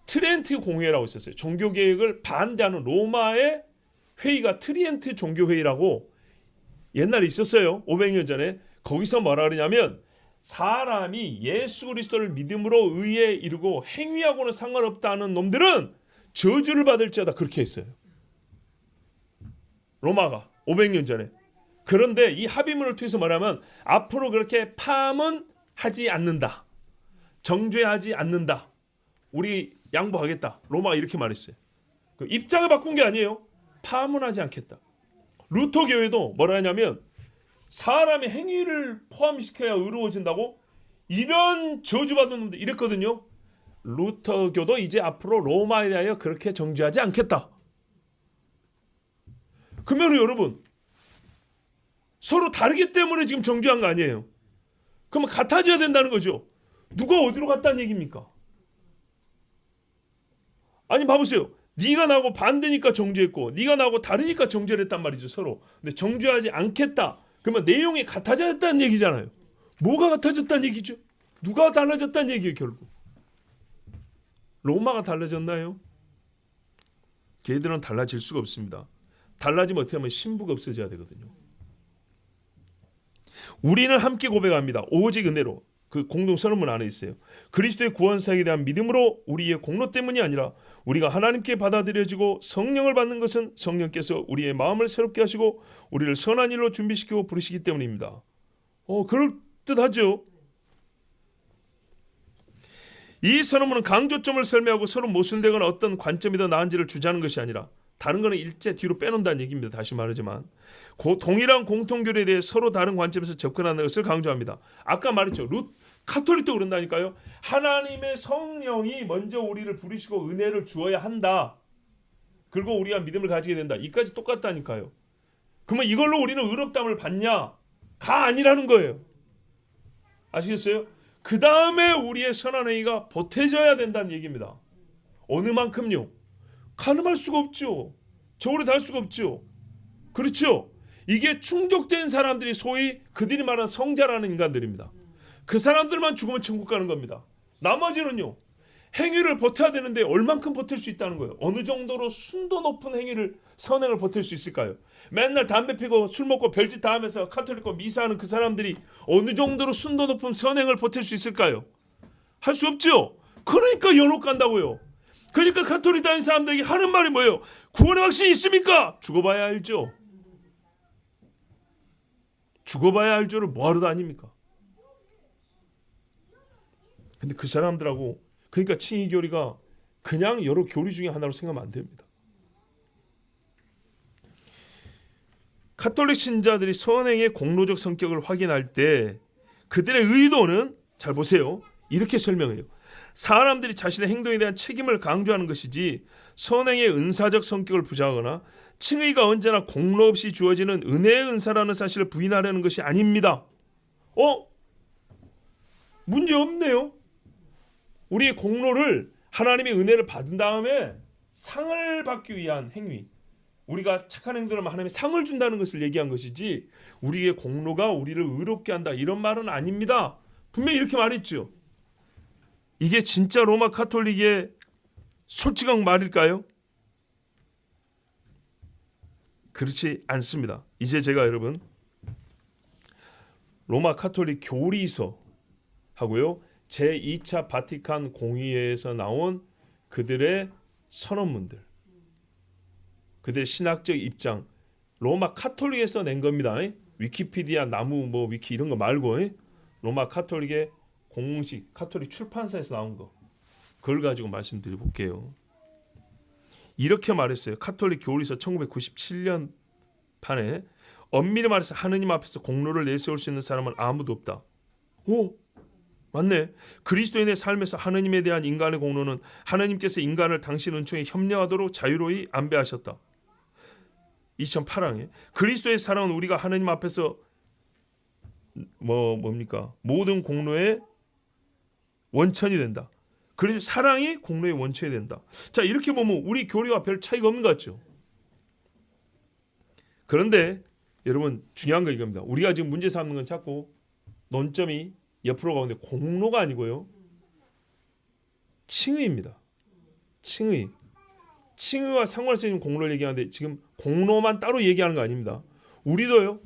트렌트 공회라고 있었어요. 종교개혁을 반대하는 로마의 회의가 트리엔트 종교회의라고 옛날에 있었어요. 500년 전에. 거기서 뭐라 그러냐면 사람이 예수 그리스도를 믿음으로 의에 이르고 행위하고는 상관없다는 놈들은 저주를 받을지어다 그렇게 했어요. 로마가 500년 전에. 그런데 이 합의문을 통해서 말하면 앞으로 그렇게 파문 하지 않는다. 정죄하지 않는다. 우리 양보하겠다. 로마가 이렇게 말했어요. 그 입장을 바꾼 게 아니에요. 파문하지 않겠다. 루터 교회도 뭐라 하냐면 사람의 행위를 포함시켜야 의로워진다고 이런 저주받은 놈들 이랬거든요. 루터교도 이제 앞으로 로마에 대하여 그렇게 정죄하지 않겠다. 그러면 여러분 서로 다르기 때문에 지금 정죄한 거 아니에요. 그러면 같아져야 된다는 거죠. 누가 어디로 갔다는 얘기입니까? 아니 봐보세요. 네가 나하고 반대니까 정죄했고 네가 나하고 다르니까 정죄를 했단 말이죠. 서로. 근데 정죄하지 않겠다. 그러면 내용이 같아졌다는 얘기잖아요. 뭐가 같아졌다는 얘기죠? 누가 달라졌다는 얘기예요. 결국 로마가 달라졌나요? 걔들은 달라질 수가 없습니다. 달라지면 어떻게 하면 신부가 없어져야 되거든요. 우리는 함께 고백합니다. 오직 은혜로. 그 공동 선언문 안에 있어요. 그리스도의 구원 사역에 대한 믿음으로 우리의 공로 때문이 아니라 우리가 하나님께 받아들여지고 성령을 받는 것은 성령께서 우리의 마음을 새롭게 하시고 우리를 선한 일로 준비시키고 부르시기 때문입니다. 그럴듯하죠. 이 선언문은 강조점을 설명하고 서로 모순되거나 어떤 관점이 더 나은지를 주자는 것이 아니라 다른 거는 일제 뒤로 빼놓는다는 얘기입니다. 다시 말하지만 동일한 공통교리에 대해 서로 다른 관점에서 접근하는 것을 강조합니다. 아까 말했죠. 카톨릭도 그런다니까요. 하나님의 성령이 먼저 우리를 부르시고 은혜를 주어야 한다. 그리고 우리가 믿음을 가지게 된다. 이까지 똑같다니까요. 그러면 이걸로 우리는 의롭다함을 받냐? 가 아니라는 거예요. 아시겠어요? 그 다음에 우리의 선한 행위가 보태져야 된다는 얘기입니다. 어느 만큼요? 가늠할 수가 없죠. 저울에 달 수가 없죠. 그렇죠? 이게 충족된 사람들이 소위 그들이 말하는 성자라는 인간들입니다. 그 사람들만 죽으면 천국 가는 겁니다. 나머지는요. 행위를 버텨야 되는데 얼만큼 버틸 수 있다는 거예요. 어느 정도로 순도 높은 행위를 선행을 버틸 수 있을까요? 맨날 담배 피고 술 먹고 별짓 다 하면서 카톨릭과 미사하는 그 사람들이 어느 정도로 순도 높은 선행을 버틸 수 있을까요? 할 수 없죠. 그러니까 연옥 간다고요. 그러니까 카톨릭 다니는 사람들에게 하는 말이 뭐예요? 구원의 확신이 있습니까? 죽어봐야 알죠. 죽어봐야 알죠를 뭐하러 다닙니까? 근데 그 사람들하고 그러니까 칭의교리가 그냥 여러 교리 중에 하나로 생각하면 안 됩니다. 카톨릭 신자들이 선행의 공로적 성격을 확인할 때 그들의 의도는 잘 보세요. 이렇게 설명해요. 사람들이 자신의 행동에 대한 책임을 강조하는 것이지 선행의 은사적 성격을 부정하거나 칭의가 언제나 공로 없이 주어지는 은혜의 은사라는 사실을 부인하려는 것이 아닙니다. 문제 없네요. 우리의 공로를 하나님의 은혜를 받은 다음에 상을 받기 위한 행위, 우리가 착한 행동을 하면 하나님이 상을 준다는 것을 얘기한 것이지 우리의 공로가 우리를 의롭게 한다 이런 말은 아닙니다. 분명히 이렇게 말했죠. 이게 진짜 로마 카톨릭의 솔직한 말일까요? 그렇지 않습니다. 이제 제가 여러분 로마 카톨릭 교리서 하고요. 제2차 바티칸 공의회에서 나온 그들의 선언문들, 그들의 신학적 입장, 로마 카톨릭에서 낸 겁니다. 위키피디아 나무 위키 이런 거 말고 로마 카톨릭의 공식 카톨릭 출판사에서 나온 거, 그걸 가지고 말씀드려 볼게요. 이렇게 말했어요. 카톨릭 교리서 1997년 판에 엄밀히 말해서 하느님 앞에서 공로를 내세울 수 있는 사람은 아무도 없다. 맞네. 그리스도인의 삶에서 하느님에 대한 인간의 공로는 하느님께서 인간을 당신 은총에 협력하도록 자유로이 안배하셨다. 2008항에 그리스도의 사랑은 우리가 하느님 앞에서 뭡니까? 모든 공로의 원천이 된다. 그래서 사랑이 공로의 원천이 된다. 자, 이렇게 보면 우리 교리와 별 차이가 없는 것 같죠. 그런데 여러분 중요한 거 이겁니다. 우리가 지금 문제 삼는 건 자꾸 논점이 옆으로 가는데 공로가 아니고요. 칭의입니다. 칭의와 상관해서 지금 공로를 얘기하는데 지금 공로만 따로 얘기하는 거 아닙니다. 우리도요.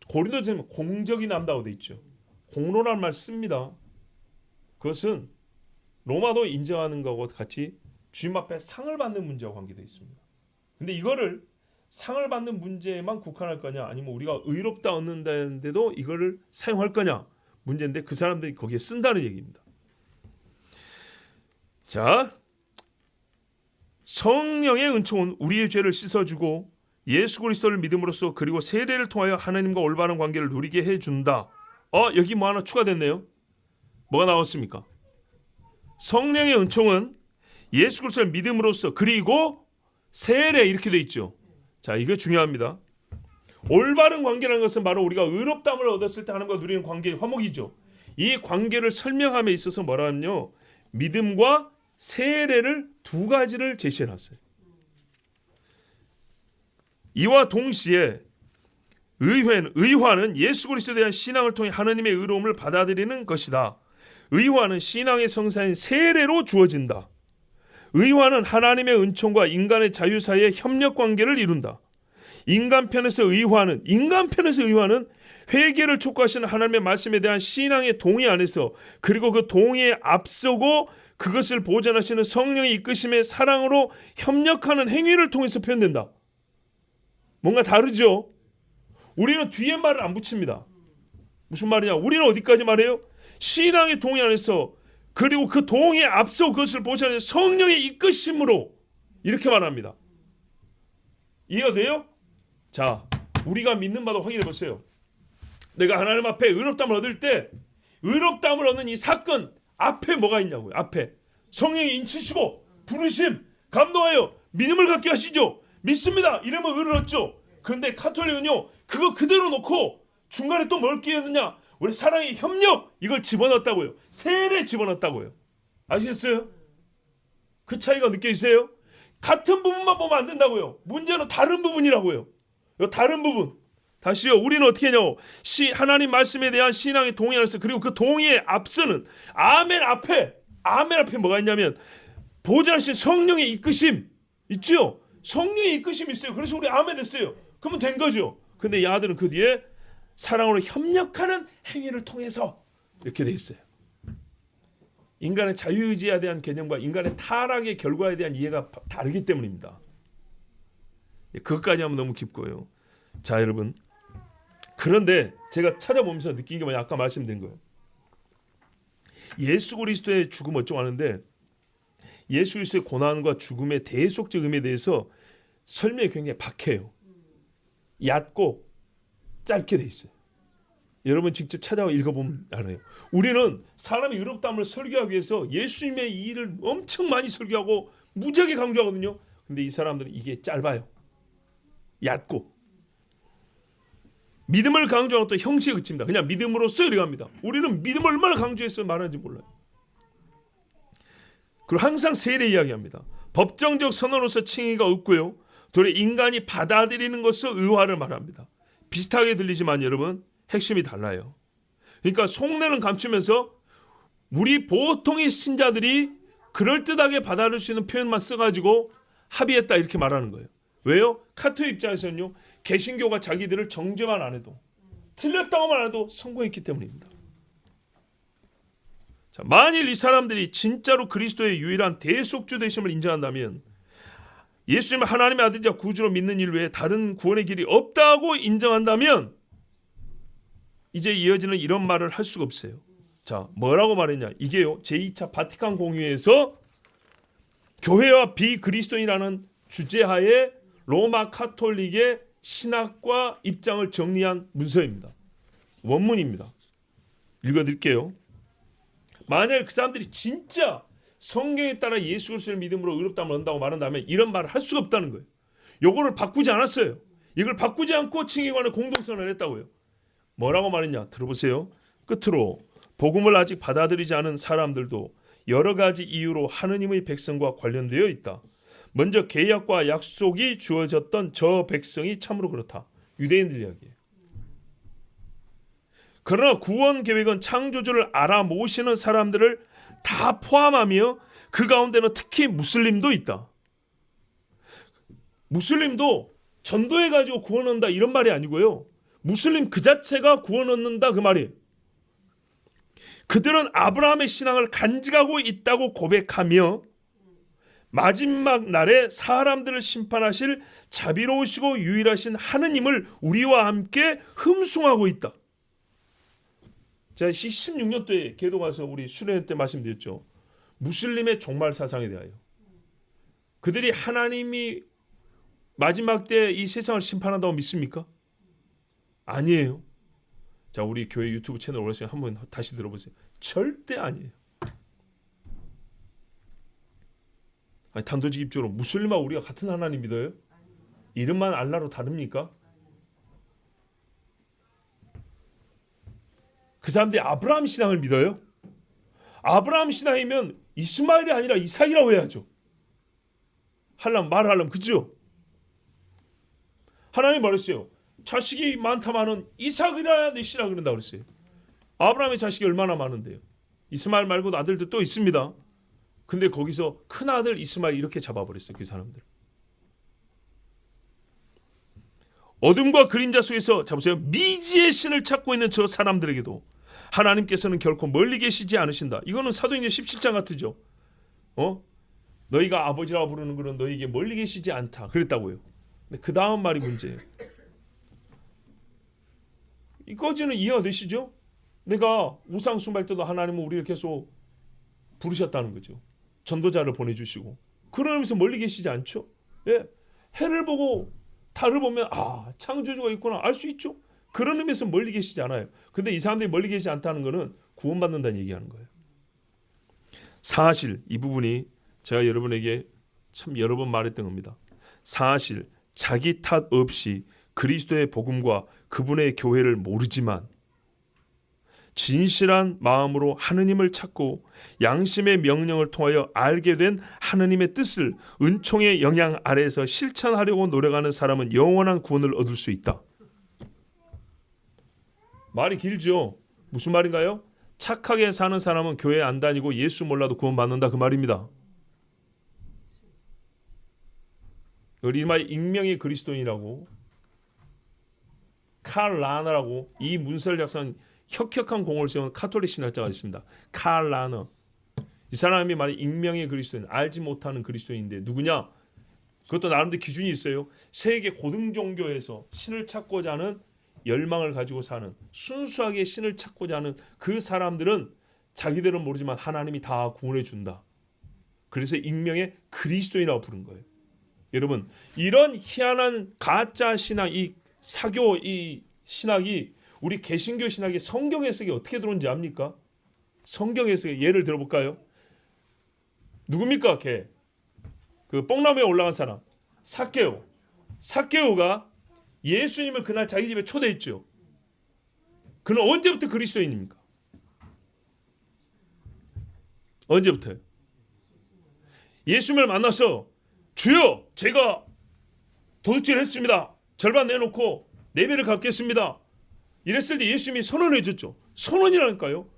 고린도전에 공적이 남다고 돼 있죠. 공로라는 말 씁니다. 그것은 로마도 인정하는 거하고 같이 주님 앞에 상을 받는 문제와 관계되어 있습니다. 근데 이거를 상을 받는 문제에만 국한할 거냐 아니면 우리가 의롭다 얻는다는데도 이거를 사용할 거냐 문제인데 그 사람들이 거기에 쓴다는 얘기입니다. 자, 성령의 은총은 우리의 죄를 씻어주고 예수 그리스도를 믿음으로써 그리고 세례를 통하여 하나님과 올바른 관계를 누리게 해준다. 여기 뭐 하나 추가됐네요. 뭐가 나왔습니까? 성령의 은총은 예수 그리스도를 믿음으로써 그리고 세례 이렇게 돼 있죠. 자, 이게 중요합니다. 올바른 관계라는 것은 바로 우리가 의롭다함을 얻었을 때 하나님과 누리는 관계의 화목이죠. 이 관계를 설명함에 있어서 뭐라면요, 믿음과 세례를 두 가지를 제시해놨어요. 이와 동시에 의화는 예수 그리스도에 대한 신앙을 통해 하나님의 의로움을 받아들이는 것이다. 의화는 신앙의 성사인 세례로 주어진다. 의화는 하나님의 은총과 인간의 자유 사이의 협력 관계를 이룬다. 인간 편에서 의화는 회개를 촉구하시는 하나님의 말씀에 대한 신앙의 동의 안에서, 그리고 그 동의에 앞서고 그것을 보존하시는 성령의 이끄심의 사랑으로 협력하는 행위를 통해서 표현된다. 뭔가 다르죠? 우리는 뒤에 말을 안 붙입니다. 무슨 말이냐? 우리는 어디까지 말해요? 신앙의 동의 안에서, 그리고 그 동의에 앞서 그것을 보존하는 성령의 이끄심으로, 이렇게 말합니다. 이해가 돼요? 자, 우리가 믿는 바도 확인해 보세요. 내가 하나님 앞에 의롭다함을 얻을 때, 의롭다함을 얻는 이 사건 앞에 뭐가 있냐고요. 앞에 성령이 인치시고 부르심, 감동하여 믿음을 갖게 하시죠. 믿습니다. 이러면 의를 얻죠. 그런데 가톨릭은요, 그거 그대로 놓고 중간에 또 뭘 끼얹느냐? 우리 사랑의 협력, 이걸 집어넣었다고요. 세례 집어넣었다고요. 아시겠어요? 그 차이가 느껴지세요? 같은 부분만 보면 안 된다고요. 문제는 다른 부분이라고요. 이 다른 부분. 다시요. 우리는 어떻게 하냐고. 하나님 말씀에 대한 신앙의 동의 안에서, 그리고 그 동의에 앞서는 아멘 앞에 뭐가 있냐면 보존하신 성령의 이끄심 있죠. 성령의 이끄심이 있어요. 그래서 우리 아멘 했어요. 그러면 된 거죠. 근데 이 아들은 그 뒤에 사랑으로 협력하는 행위를 통해서 이렇게 돼 있어요. 인간의 자유의지에 대한 개념과 인간의 타락의 결과에 대한 이해가 다르기 때문입니다. 그것까지 하면 너무 깊고요. 자, 여러분, 그런데 제가 찾아보면서 느낀 게 뭐냐, 아까 말씀드린 거예요. 예수 그리스도의 죽음 어쩌고 하는데, 예수 그리스도의 고난과 죽음의 대속적 의미에 대해서 설명이 굉장히 박해요. 얕고 짧게 돼 있어요. 여러분 직접 찾아와 읽어보면 알아요. 우리는 사람이 의롭다함을 설교하기 위해서 예수님의 이 일을 엄청 많이 설교하고 무지하게 강조하거든요. 근데 이 사람들은 이게 짧아요. 얕고. 믿음을 강조하고 또 형식에 그칩니다. 그냥 믿음으로써 이렇게 합니다. 우리는 믿음을 얼마나 강조해서 말하는지 몰라요. 그리고 항상 세례 이야기합니다. 법정적 선언으로서 칭의가 없고요. 도리어 인간이 받아들이는 것으로 의화를 말합니다. 비슷하게 들리지만 여러분, 핵심이 달라요. 그러니까 속내는 감추면서 우리 보통의 신자들이 그럴듯하게 받아들일 수 있는 표현만 써가지고 합의했다, 이렇게 말하는 거예요. 왜요? 카톨릭 입장에서는요, 개신교가 자기들을 정죄만 안 해도, 틀렸다고만 안 해도 성공했기 때문입니다. 자, 만일 이 사람들이 진짜로 그리스도의 유일한 대속주 되심을 인정한다면, 예수님을 하나님의 아들이자 구주로 믿는 일 외에 다른 구원의 길이 없다고 인정한다면, 이제 이어지는 이런 말을 할 수가 없어요. 자, 뭐라고 말했냐? 이게요, 제2차 바티칸 공의회에서 교회와 비그리스도인이라는 주제하에 로마 카톨릭의 신학과 입장을 정리한 문서입니다. 원문입니다. 읽어드릴게요. 만약 그 사람들이 진짜 성경에 따라 예수 그리스도를 믿음으로 의롭다함을 얻는다고 말한다면 이런 말을 할 수가 없다는 거예요. 요거를 바꾸지 않았어요. 이걸 바꾸지 않고 칭의관의 공동선언을 했다고요. 뭐라고 말했냐? 들어보세요. 끝으로 복음을 아직 받아들이지 않은 사람들도 여러 가지 이유로 하느님의 백성과 관련되어 있다. 먼저 계약과 약속이 주어졌던 저 백성이 참으로 그렇다. 유대인들 이야기예요. 그러나 구원 계획은 창조주를 알아 모시는 사람들을 다 포함하며 그 가운데는 특히 무슬림도 있다. 무슬림도 전도해가지고 구원 얻는다 이런 말이 아니고요. 무슬림 그 자체가 구원 얻는다 그 말이에요. 그들은 아브라함의 신앙을 간직하고 있다고 고백하며 마지막 날에 사람들을 심판하실 자비로우시고 유일하신 하느님을 우리와 함께 흠숭하고 있다. 제가 16년도에 개도 가서 우리 수련회 때 말씀드렸죠. 무슬림의 종말 사상에 대하여. 그들이 하나님이 마지막 때 이 세상을 심판한다고 믿습니까? 아니에요. 자, 우리 교회 유튜브 채널 오셨으면 한번 다시 들어보세요. 절대 아니에요. 아니, 단도직입적으로 무슬림하고 우리가 같은 하나님 믿어요? 이름만 알라로 다릅니까? 그 사람들이 아브라함 신앙을 믿어요? 아브라함 신앙이면 이스마엘이 아니라 이삭이라고 해야죠. 말하려면 그죠? 하나님 말했어요. 자식이 많다마는 이삭이라 내 씨라 그런다 그랬어요. 아브라함의 자식이 얼마나 많은데요. 이스마엘 말고도 아들들 또 있습니다. 근데 거기서 큰 아들 이스마엘 이렇게 잡아버렸어요. 그 사람들. 어둠과 그림자 속에서 잡으세요. 미지의 신을 찾고 있는 저 사람들에게도 하나님께서는 결코 멀리 계시지 않으신다. 이거는 사도행전 17장 같으죠. 너희가 아버지라고 부르는 것은 너희에게 멀리 계시지 않다 그랬다고요. 근데 그 다음 말이 문제예요. 이거지는 이해가 되시죠? 내가 우상 숭배할 때도 하나님은 우리를 계속 부르셨다는 거죠. 전도자를 보내주시고 그런 의미에서 멀리 계시지 않죠. 예? 해를 보고 달을 보면 창조주가 있구나 알 수 있죠. 그런 의미에서 멀리 계시지 않아요. 근데 이 사람들이 멀리 계시지 않다는 것은 구원받는다는 얘기하는 거예요. 사실 이 부분이 제가 여러분에게 참 여러 번 말했던 겁니다. 사실 자기 탓 없이 그리스도의 복음과 그분의 교회를 모르지만 진실한 마음으로 하느님을 찾고 양심의 명령을 통하여 알게 된 하느님의 뜻을 은총의 영향 아래에서 실천하려고 노력하는 사람은 영원한 구원을 얻을 수 있다. 말이 길죠? 무슨 말인가요? 착하게 사는 사람은 교회 안 다니고 예수 몰라도 구원받는다 그 말입니다. 이름하여 익명의 그리스도인이라고 칼 라너라고 이 문서를 작성한 혁혁한 공을 세운 카톨릭 신학자가 있습니다. 칼 라너. 이 사람이 말이 익명의 그리스도인, 알지 못하는 그리스도인인데 누구냐? 그것도 나름대로 기준이 있어요. 세계 고등 종교에서 신을 찾고자 하는 열망을 가지고 사는 순수하게 신을 찾고자 하는 그 사람들은 자기들은 모르지만 하나님이 다 구원해 준다. 그래서 익명의 그리스도인이라고 부른 거예요. 여러분 이런 희한한 가짜 신학 이 사교 이 신학이 우리 개신교 신학이 성경 해석이 어떻게 들어온지 압니까? 성경 해석에 예를 들어볼까요? 누굽니까? 걔 그 뽕나무에 올라간 사람 삭개오. 삭개오가 예수님을 그날 자기 집에 초대했죠. 그는 언제부터 그리스도인입니까? 언제부터요? 예수님을 만나서 주여 제가 도둑질을 했습니다. 절반 내놓고 내배를 갚겠습니다. 이랬을 때 예수님이 선언해 줬죠. 선언이라니까요.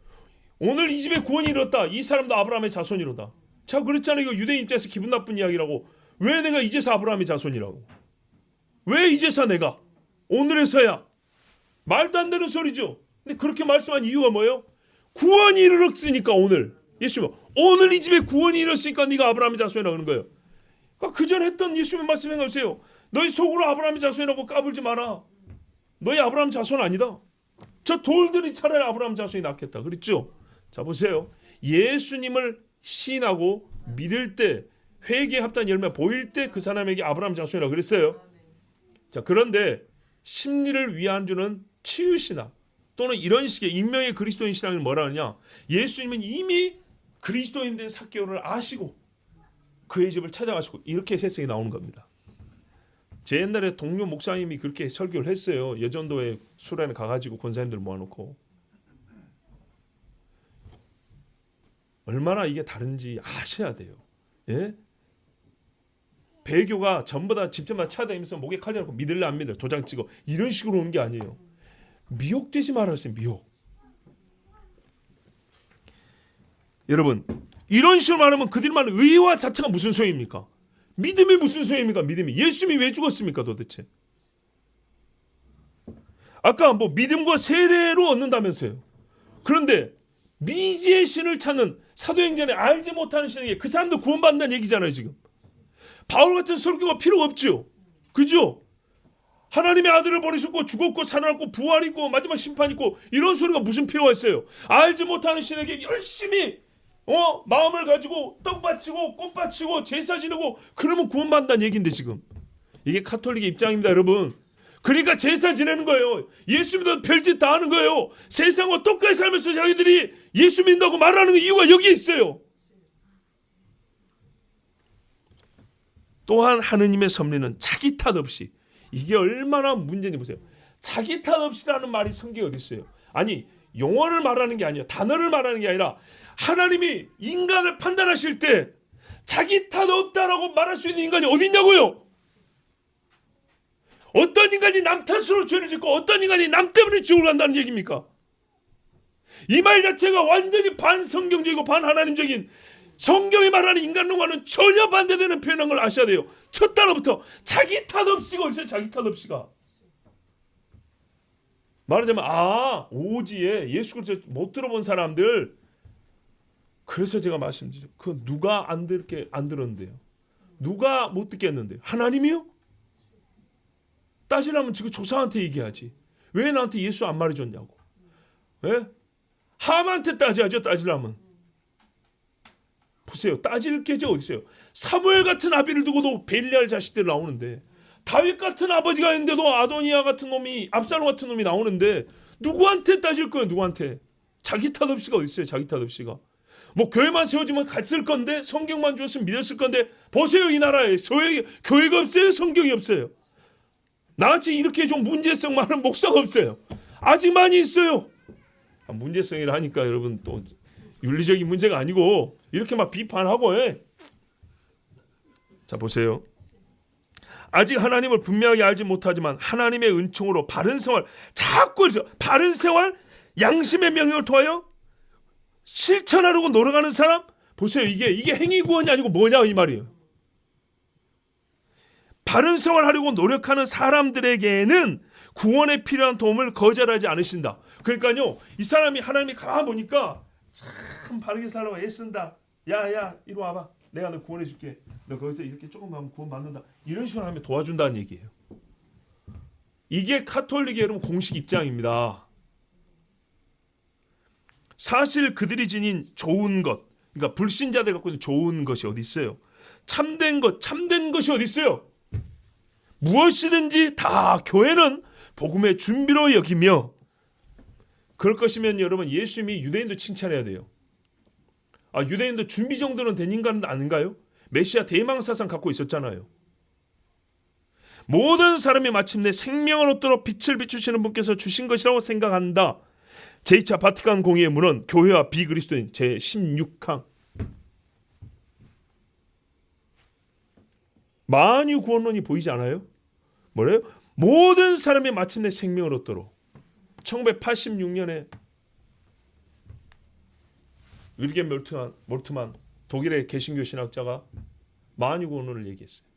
오늘 이 집에 구원이 이뤘다. 이 사람도 아브라함의 자손이로다. 자 그랬잖아요. 이거 유대인 입장에서 기분 나쁜 이야기라고. 왜 내가 이제서 아브라함의 자손이라고. 왜 이제서 내가. 오늘에서야. 말도 안 되는 소리죠. 근데 그렇게 말씀한 이유가 뭐예요? 구원이 이르렀으니까 오늘. 예수님은 오늘 이 집에 구원이 이르렀으니까 네가 아브라함의 자손이라고 하는 거예요. 그러니까 그전 했던 예수님의 말씀 생각하세요. 너희 속으로 아브라함의 자손이라고 까불지 마라. 너희 아브라함 자손 아니다. 저 돌들이 차라리 아브라함 자손이 낫겠다. 그랬죠? 자 보세요. 예수님을 시인하고 믿을 때 회개에 합당한 열매 보일 때 그 사람에게 아브라함 자손이라고 그랬어요. 자 그런데 심리를 위안 주는 치유신학 또는 이런 식의 인명의 그리스도인 신학은 뭐라 하느냐. 예수님은 이미 그리스도인 된 삭개오를 아시고 그의 집을 찾아가시고 이렇게 세상에 나오는 겁니다. 제 옛날에 동료 목사님이 그렇게 설교를 했어요. 여전도에 수련회 가가지고 권사님들 모아놓고 얼마나 이게 다른지 아셔야 돼요. 예? 배교가 전부 다 집집마다 찾아다니면서 목에 칼 잡고 믿을래 안 믿을래 도장 찍어 이런 식으로 오는 게 아니에요. 미혹되지 말았어요. 미혹. 여러분 이런 식으로 말하면 그들 말하는 의와 자체가 무슨 소용입니까? 믿음이 무슨 소용입니까? 믿음이. 예수님이 왜 죽었습니까 도대체? 아까 뭐 믿음과 세례로 얻는다면서요. 그런데 미지의 신을 찾는 사도행전에 알지 못하는 신에게 그 사람도 구원받는다는 얘기잖아요 지금. 바울 같은 설교가 필요 없죠. 그죠? 하나님의 아들을 버리셨고 죽었고 살아났고 부활 있고 마지막 심판 있고 이런 소리가 무슨 필요가 있어요. 알지 못하는 신에게 열심히 마음을 가지고 떡 바치고 꽃 바치고 제사 지내고 그러면 구원받는다는 얘기인데 지금 이게 카톨릭의 입장입니다 여러분. 그러니까 제사 지내는 거예요. 예수 믿어도 별짓 다 하는 거예요. 세상과 똑같이 살면서 자기들이 예수 믿는다고 말하는 이유가 여기에 있어요. 또한 하느님의 섭리는 자기 탓 없이 이게 얼마나 문제인지 보세요. 자기 탓 없이라는 말이 성경에 어디 있어요? 아니 용어를 말하는 게 아니에요. 단어를 말하는 게 아니라 하나님이 인간을 판단하실 때 자기 탓 없다라고 말할 수 있는 인간이 어디 있냐고요. 어떤 인간이 남 탓으로 죄를 짓고 어떤 인간이 남 때문에 지옥을 간다는 얘기입니까? 이 말 자체가 완전히 반성경적이고 반하나님적인, 성경이 말하는 인간론과는 전혀 반대되는 표현인 걸 아셔야 돼요. 첫 단어부터 자기 탓 없이가 어딨어요? 자기 탓 없이가. 말하자면 오지에 예수 그리스도 못 들어본 사람들, 그래서 제가 말씀드리죠. 그 누가 안 들었는데요? 누가 못 듣겠는데요? 하나님이요? 따지려면 지금 조상한테 얘기하지. 왜 나한테 예수 안 말해줬냐고. 예? 하만한테 따져야죠. 따지려면. 보세요. 따질 게 어디 있어요? 사무엘 같은 아비를 두고도 벨리알 자식들 나오는데, 다윗 같은 아버지가 있는데도 아도니아 같은 놈이, 압살롬 같은 놈이 나오는데 누구한테 따질 거예요? 누구한테? 자기 탓 없이가 어디 있어요? 자기 탓 없이가. 뭐 교회만 세워주면 갔을 건데, 성경만 주었으면 믿었을 건데, 보세요. 이 나라에 교회가 없어요? 성경이 없어요? 나같이 이렇게 좀 문제성 많은 목사가 없어요. 아직 많이 있어요. 문제성이라 하니까 여러분 또 윤리적인 문제가 아니고 이렇게 막 비판하고 해. 자, 보세요. 아직 하나님을 분명하게 알지 못하지만 하나님의 은총으로 바른 생활, 자꾸 바른 생활, 양심의 명령을 통하여 실천하려고 노력하는 사람, 보세요. 이게 행위 구원이 아니고 뭐냐 이 말이에요. 바른 생활하려고 노력하는 사람들에게는 구원에 필요한 도움을 거절하지 않으신다. 그러니까요, 이 사람이, 하나님이 가만 보니까 참 바르게 살라고 애쓴다. 야 이리 와봐. 내가 너 구원해 줄게. 너 거기서 이렇게 조금 하면 구원 받는다. 이런 식으로 하면 도와준다는 얘기예요. 이게 카톨릭의 여러분 공식 입장입니다. 사실 그들이 지닌 좋은 것, 그러니까 불신자들 갖고 있는 좋은 것이 어디 있어요? 참된 것이 어디 있어요? 무엇이든지 다 교회는 복음의 준비로 여기며, 그럴 것이면 여러분 예수님이 유대인도 칭찬해야 돼요. 유대인도 준비 정도는 된 인간은 아닌가요? 메시아 대망사상 갖고 있었잖아요. 모든 사람이 마침내 생명을 얻도록 빛을 비추시는 분께서 주신 것이라고 생각한다. 제2차 바티칸 공의의 문헌 교회와 비그리스도인 제16항. 만유 구원론이 보이지 않아요? 뭐래요? 모든 사람이 마침내 생명을 얻도록. 1986년에 윌겐 몰트만 독일의 개신교 신학자가 만유 구원론을 얘기했어요.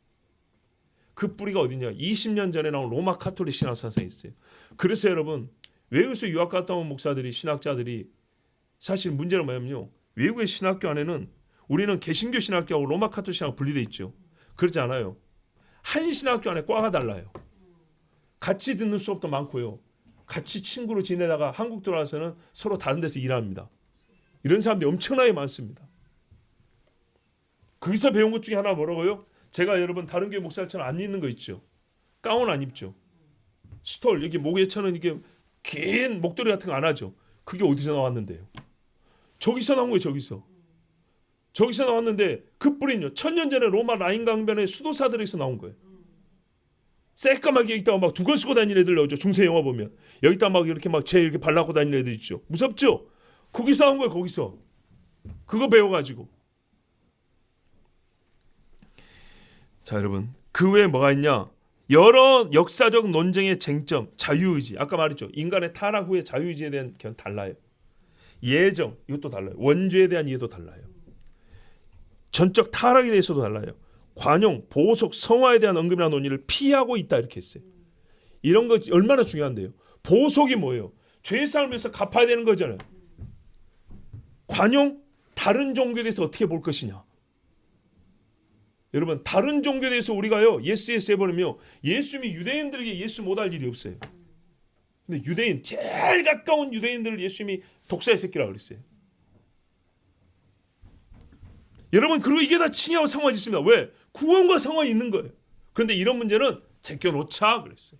그 뿌리가 어디냐? 20년 전에 나온 로마 카톨릭 신학 사상이 있어요. 그래서 여러분, 외국에서 유학 갔다 온 목사들이, 신학자들이, 사실 문제는 뭐냐면요, 외국의 신학교 안에는 우리는 개신교 신학교하고 로마 카톨릭 신학이 분리돼 있죠. 그렇지 않아요. 한 신학교 안에 과가 달라요. 같이 듣는 수업도 많고요. 같이 친구로 지내다가 한국 들어와서는 서로 다른 데서 일합니다. 이런 사람들이 엄청나게 많습니다. 거기서 배운 것 중에 하나 뭐라고요? 제가 여러분 다른 교회 목사처럼 안 입는 거 있죠. 가운 안 입죠. 스톨, 여기 목에 차는 이게 긴 목도리 같은 거 안 하죠. 그게 어디서 나왔는데요? 저기서 나온 거예요. 저기서 나왔는데 그 뿌리는요, 1000년 전에 로마 라인 강변의 수도사들에서 나온 거예요. 새까맣게 여기다가 막 두건 쓰고 다니는 애들 나오죠. 중세 영화 보면 여기다 막 이렇게 막 재 이렇게 발라고 다니는 애들 있죠. 무섭죠? 거기서 나온 거예요. 거기서 그거 배워가지고. 자, 여러분, 그 외에 뭐가 있냐? 여러 역사적 논쟁의 쟁점, 자유의지. 아까 말했죠. 인간의 타락 후의 자유의지에 대한 견 달라요. 예정, 이것도 달라요. 원죄에 대한 이해도 달라요. 전적 타락에 대해서도 달라요. 관용, 보석, 성화에 대한 언급이나 논의를 피하고 있다, 이렇게 했어요. 이런 거 얼마나 중요한데요. 보석이 뭐예요? 죄사함을 위해서 갚아야 되는 거잖아요. 관용, 다른 종교에 대해서 어떻게 볼 것이냐. 여러분, 다른 종교에 대해서 우리가요, 예스 해버리면 예수님이 유대인들에게 예수 못할 일이 없어요. 근데 유대인, 제일 가까운 유대인들을 예수님이 독사의 새끼라고 그랬어요. 여러분, 그리고 이게 다 칭의하고 상관이 있습니다. 왜? 구원과 상관이 있는 거예요. 그런데 이런 문제는 제껴놓자 그랬어요.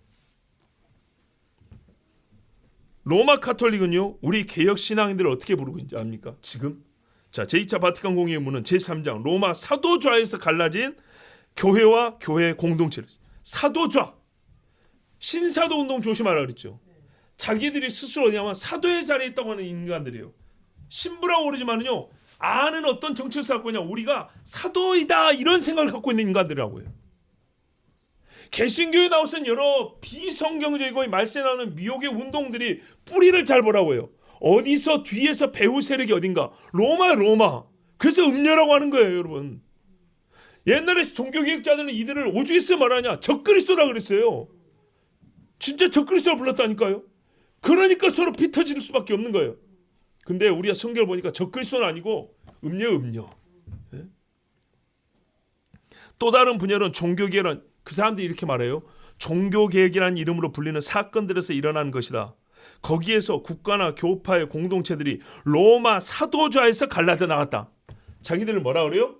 로마 카톨릭은요, 우리 개혁 신앙인들을 어떻게 부르고 있는지 압니까? 지금 자, 제2차 바티칸 공의의 문은 제3장 로마 사도좌에서 갈라진 교회와 교회 공동체를, 사도좌, 신사도 운동 조심하라 그랬죠. 자기들이 스스로 어디냐면 사도의 자리에 있다고 하는 인간들이에요. 신부라고 그러지만은요, 아는 어떤 정체성을 갖고 있냐, 우리가 사도이다 이런 생각을 갖고 있는 인간들이라고 해요. 개신교에 나오신 여러 비성경적이고 말세 나오는 미혹의 운동들이 뿌리를 잘 보라고요. 어디서 뒤에서 배후 세력이 어딘가? 로마. 그래서 음녀라고 하는 거예요, 여러분. 옛날에 종교개혁자들은 이들을 오죽했어 말하냐? 적그리스도라 그랬어요. 진짜 적그리스도라 불렀다니까요. 그러니까 서로 피 터질 수밖에 없는 거예요. 근데 우리가 성경을 보니까 적그리스도는 아니고 음녀. 예? 또 다른 분열은 종교개혁은 그 사람들이 이렇게 말해요. 종교개혁이라는 이름으로 불리는 사건들에서 일어난 것이다. 거기에서 국가나 교파의 공동체들이 로마 사도좌에서 갈라져 나갔다. 자기들을 뭐라 그래요?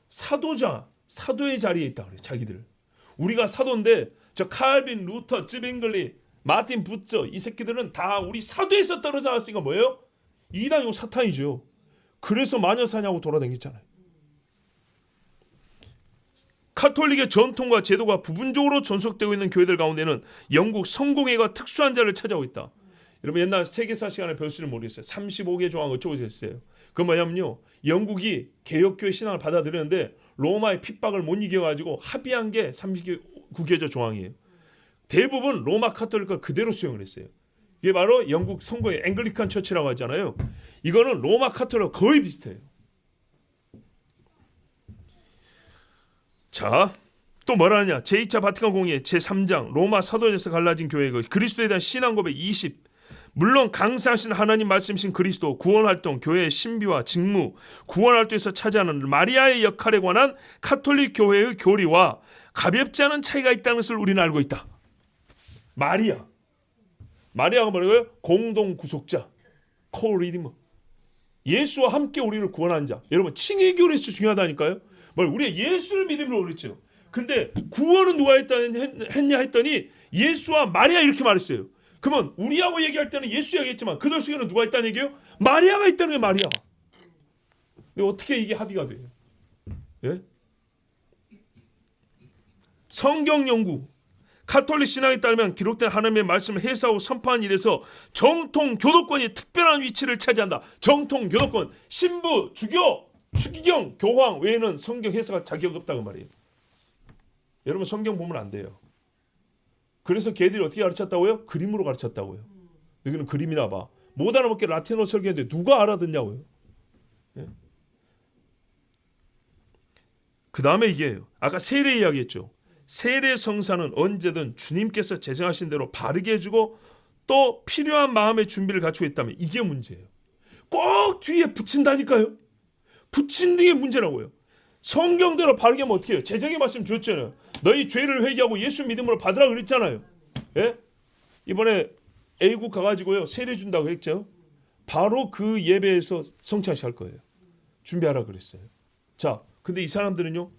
사도의 자리에 있다 그래요. 자기들. 우리가 사도인데 저 칼빈, 루터, 쯔빙글리, 마틴 부처 이 새끼들은 다 우리 사도에서 떨어져 나왔으니까 뭐예요? 이단이고 사탄이죠. 그래서 마녀사냐고 돌아다녔잖아요. 카톨릭의 전통과 제도가 부분적으로 존속되고 있는 교회들 가운데는 영국 성공회가 특수한 자를 찾아오고 있다. 여러분 옛날 세계사 시간에 배웠을지 모르겠어요. 35개 조항 어쩌고 했어요. 그건 뭐냐면요. 영국이 개혁교회 신앙을 받아들였는데 로마의 핍박을 못 이겨가지고 합의한 게 39개 조항이에요. 대부분 로마 카톨릭을 그대로 수용을 했어요. 이게 바로 영국 성공회 앵글리칸 처치라고 하잖아요. 이거는 로마 카톨릭과 거의 비슷해요. 자, 또 뭐라냐? 제2차 바티칸 공의 제3장 로마 사도에서 갈라진 교회의 것 그리스도에 대한 신앙 고백 20. 물론 강사하신 하나님 말씀이신 그리스도 구원활동 교회의 신비와 직무 구원활동에서 차지하는 마리아의 역할에 관한 카톨릭 교회의 교리와 가볍지 않은 차이가 있다는 것을 우리는 알고 있다. 마리아가 뭐라고요? 공동 구속자 코리디머 예수와 함께 우리를 구원한 자. 여러분 칭의 교리에서 중요하다니까요. 우리가 예수를 믿음으로 그랬죠. 근데 구원은 누가 했냐 했더니 예수와 마리아 이렇게 말했어요. 그러면 우리하고 얘기할 때는 예수 얘기했지만 그들 속에는 누가 있다는 얘기예요? 마리아가 있다는 게 마리아. 근데 어떻게 이게 합의가 돼요? 예? 성경 연구 카톨릭 신앙에 따르면 기록된 하나님의 말씀을 해석하고 선포한 일에서 정통 교도권이 특별한 위치를 차지한다. 정통 교도권 신부, 주교, 추기경, 교황 외에는 성경 해석할 자격 없다고 말이에요. 여러분 성경 보면 안 돼요. 그래서 걔들이 어떻게 가르쳤다고요? 그림으로 가르쳤다고요. 여기는 그림이나 봐. 못 알아먹게 라틴어로 설교했는데 누가 알아듣냐고요. 예? 그 다음에 이게요. 아까 세례 이야기했죠. 세례 성사는 언제든 주님께서 제정하신 대로 바르게 해주고 또 필요한 마음의 준비를 갖추고 있다면 이게 문제예요. 꼭 뒤에 붙인다니까요. 붙인 게 문제라고요. 성경대로 바르게 하면 어떻게 해요? 제정의 말씀 주었잖아요. 너희 죄를 회개하고 예수 믿음으로 받으라 그랬잖아요. 예? 이번에 A국 가가지고요 세례 준다고 했죠. 바로 그 예배에서 성찬식 할 거예요. 준비하라 그랬어요. 자, 근데 이 사람들은요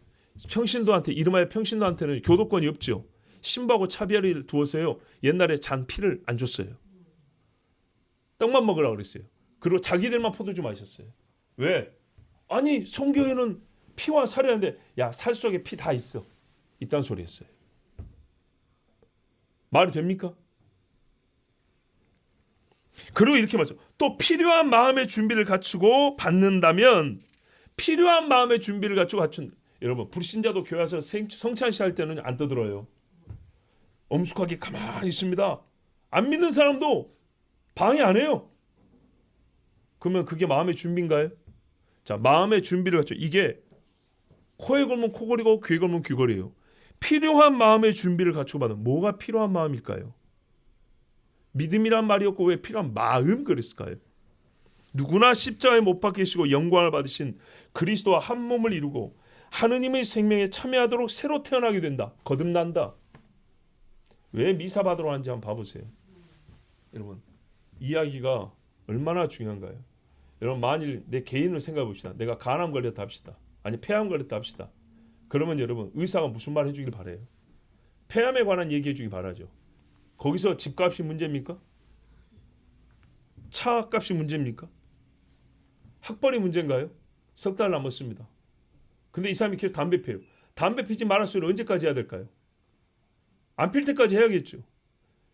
평신도한테 이름하여 평신도한테는 교도권이 없죠. 신부하고 차별을 두어서요 옛날에 잔 피를 안 줬어요. 떡만 먹으라 그랬어요. 그리고 자기들만 포도주 마셨어요. 왜? 아니 성경에는 피와 살이라는데 야 살 속에 피 다 있어. 이딴 소리 했어요. 말이 됩니까? 그리고 이렇게 말했죠. 또 필요한 마음의 준비를 갖추고 받는다면 필요한 마음의 준비를 갖춘 여러분 불신자도 교회 와서 성찬식 할 때는 안 떠들어요. 엄숙하게 가만히 있습니다. 안 믿는 사람도 방해 안 해요. 그러면 그게 마음의 준비인가요? 자, 마음의 준비를 갖춰. 이게 코에 걸면 코걸이고 귀에 걸면 귀걸이에요. 필요한 마음의 준비를 갖추고 받은 뭐가 필요한 마음일까요? 믿음이란 말이었고 왜 필요한 마음 그랬을까요? 누구나 십자가에 못 박히시고 영광을 받으신 그리스도와 한 몸을 이루고 하느님의 생명에 참여하도록 새로 태어나게 된다. 거듭난다. 왜 미사 받으러 왔는지 한번 봐보세요. 여러분 이야기가 얼마나 중요한가요? 여러분 만일 내 개인을 생각해 봅시다. 내가 간암 걸렸다 합시다. 아니 폐암 걸렸다 합시다. 그러면 여러분 의사가 무슨 말 해주길 바래요? 폐암에 관한 얘기해 주길 바라죠. 거기서 집값이 문제입니까? 차값이 문제입니까? 학벌이 문제인가요? 석 달 남았습니다. 근데 이 사람이 계속 담배 피워요. 담배 피지 말았어요. 언제까지 해야 될까요? 안 필 때까지 해야겠죠.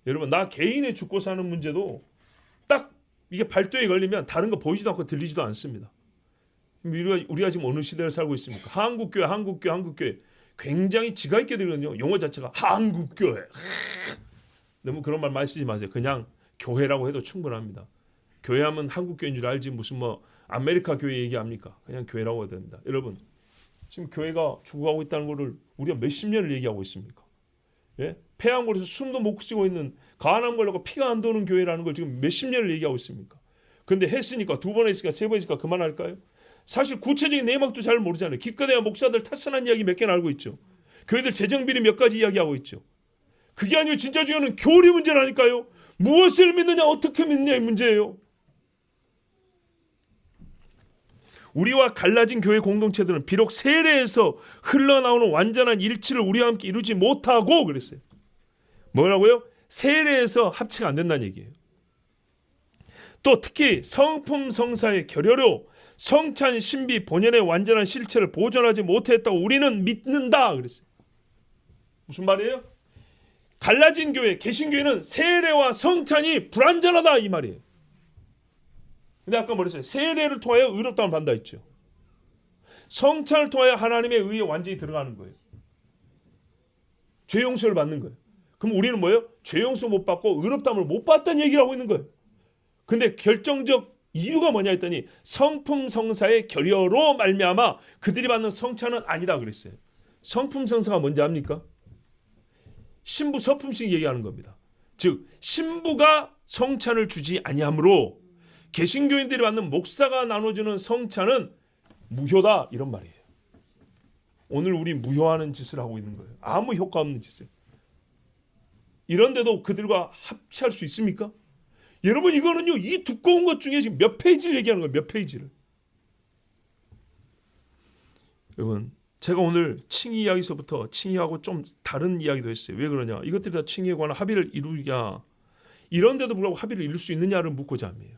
여러분 나 개인의 죽고 사는 문제도 딱 이게 발도에 걸리면 다른 거 보이지도 않고 들리지도 않습니다. 우리가 지금 어느 시대를 살고 있습니까? 한국교회. 굉장히 지가 있게 들거든요. 용어 자체가 한국교회. 너무 그런 말 많이 쓰지 마세요. 그냥 교회라고 해도 충분합니다. 교회하면 한국교회인 줄 알지 무슨 뭐 아메리카 교회 얘기합니까? 그냥 교회라고 해도 됩니다. 여러분 지금 교회가 죽어가고 있다는 것을 우리가 몇십 년을 얘기하고 있습니까? 예? 폐암골에서 숨도 못 쉬고 있는 간암 걸려고 피가 안 도는 교회라는 걸 지금 몇십 년을 얘기하고 있습니까? 근데 했으니까 두 번 했으니까 세 번 했으니까 그만할까요? 사실 구체적인 내막도 잘 모르잖아요. 기껏해야 목사들 탈선한 이야기 몇 개는 알고 있죠. 교회들 재정비리 몇 가지 이야기하고 있죠. 그게 아니고 진짜 중요한 교리 문제라니까요. 무엇을 믿느냐 어떻게 믿느냐의 문제예요. 우리와 갈라진 교회 공동체들은 비록 세례에서 흘러나오는 완전한 일치를 우리와 함께 이루지 못하고 그랬어요. 뭐라고요? 세례에서 합치가 안 된다는 얘기예요. 또 특히 성품 성사의 결여로 성찬 신비 본연의 완전한 실체를 보존하지 못했다고 우리는 믿는다 그랬어요. 무슨 말이에요? 갈라진 교회, 개신교회는 세례와 성찬이 불완전하다 이 말이에요. 근데 아까 뭐랬어요? 세례를 통하여 의롭다함을 받는다 했죠. 성찬을 통하여 하나님의 의에 완전히 들어가는 거예요. 죄 용서를 받는 거예요. 그럼 우리는 뭐예요? 죄 용서 못 받고 의롭다함을 못 받다는 얘기를 하고 있는 거예요. 근데 결정적 이유가 뭐냐 했더니 성품 성사의 결여로 말미암아 그들이 받는 성찬은 아니다 그랬어요. 성품 성사가 뭔지 압니까? 신부 서품식 얘기하는 겁니다. 즉 신부가 성찬을 주지 아니하므로 개신교인들이 받는 목사가 나눠주는 성찬은 무효다 이런 말이에요. 오늘 우리 무효하는 짓을 하고 있는 거예요. 아무 효과 없는 짓을. 이런데도 그들과 합치할 수 있습니까? 여러분 이거는요 이 두꺼운 것 중에 지금 몇 페이지를 얘기하는 거예요. 몇 페이지를. 여러분 제가 오늘 칭의 이야기서부터 칭의하고 좀 다른 이야기도 했어요. 왜 그러냐? 이것들이 다 칭의에 관한 합의를 이루냐? 이런데도 불구하고 합의를 이룰 수 있느냐를 묻고자 합니다.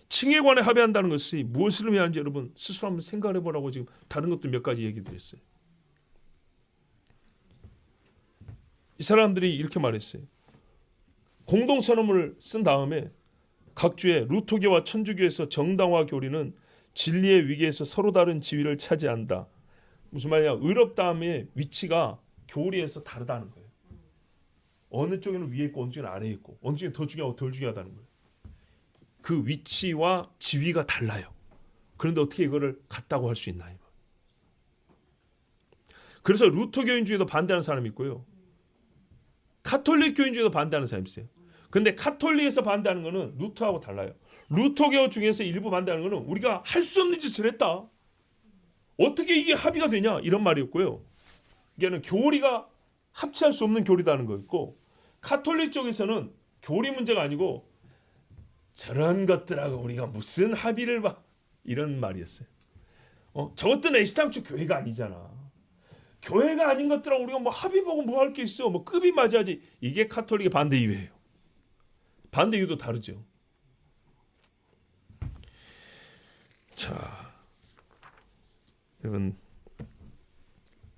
칭의에 관해 합의한다는 것이 무엇을 의미하는지 여러분 스스로 한번 생각해 보라고 지금 다른 것도 몇 가지 얘기 드렸어요. 이 사람들이 이렇게 말했어요. 공동선언문을 쓴 다음에 각 주의 루터교와 천주교에서 정당화 교리는 진리의 위기에서 서로 다른 지위를 차지한다. 무슨 말이냐? 의롭다함의 위치가 교리에서 다르다는 거예요. 어느 쪽에는 위에 있고 어느 쪽에는 아래에 있고 어느 쪽에 더 중요하고 덜 중요하다는 거예요. 그 위치와 지위가 달라요. 그런데 어떻게 이거를 같다고 할 수 있나? 그래서 루터교인 중에도 반대하는 사람이 있고요. 카톨릭 교인 중에도 반대하는 사람이 있어요. 근데 카톨릭에서 반대하는 거는 루터하고 달라요. 루터교 중에서 일부 반대하는 거는 우리가 할 수 없는 짓을 했다. 어떻게 이게 합의가 되냐? 이런 말이었고요. 이게는 교리가 합치할 수 없는 교리다는 거였고 카톨릭 쪽에서는 교리 문제가 아니고 저런 것들하고 우리가 무슨 합의를 봐 이런 말이었어요. 저것도 에스탕 쪽 교회가 아니잖아. 교회가 아닌 것들하고 우리가 뭐 합의 보고 뭐 할 게 있어? 뭐 급이 맞아야지. 이게 카톨릭의 반대 이유예요. 반대 이유도 다르죠. 자, 여러분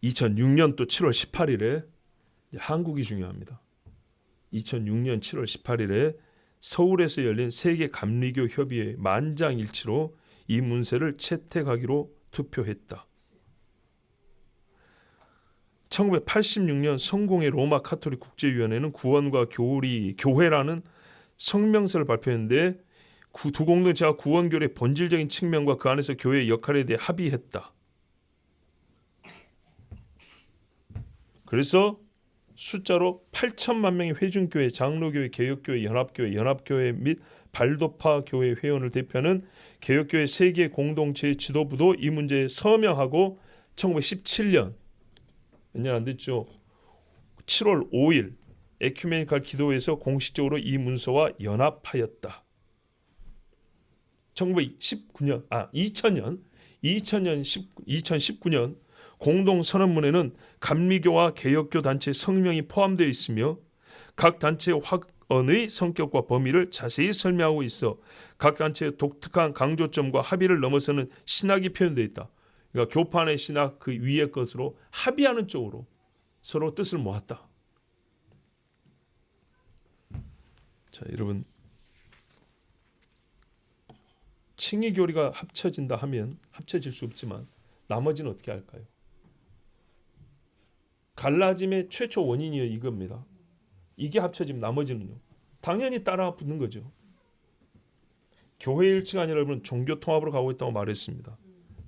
2006년도 7월 18일에 한국이 중요합니다. 2006년 7월 18일에 서울에서 열린 세계 감리교 협의회 만장일치로 이 문서를 채택하기로 투표했다. 1986년 성공의 로마 카톨릭 국제위원회는 구원과 교회라는 성명서를 발표했는데 두 공동체가 구원교리의 본질적인 측면과 그 안에서 교회의 역할에 대해 합의했다. 그래서 숫자로 8천만 명의 회중교회, 장로교회, 개혁교회, 연합교회 및 발도파 교회 회원을 대표하는 개혁교회 세계 공동체의 지도부도 이 문제에 서명하고 1917년 몇 년 안 됐죠. 7월 5일 에큐메니칼 기도회에서 공식적으로 이 문서와 연합하였다. 2019년 공동선언문에는 감리교와 개혁교 단체의 성명이 포함되어 있으며 각 단체의 확언의 성격과 범위를 자세히 설명하고 있어 각 단체의 독특한 강조점과 합의를 넘어서는 신학이 표현되어 있다. 그러니까 교판의 신학 그 위의 것으로 합의하는 쪽으로 서로 뜻을 모았다. 자, 여러분 칭의 교리가 합쳐진다 하면 합쳐질 수 없지만 나머지는 어떻게 할까요? 갈라짐의 최초 원인이요 이겁니다. 이게 합쳐지면 나머지는요 당연히 따라 붙는 거죠. 교회 일치가 아니라 여러분 종교 통합으로 가고 있다고 말했습니다.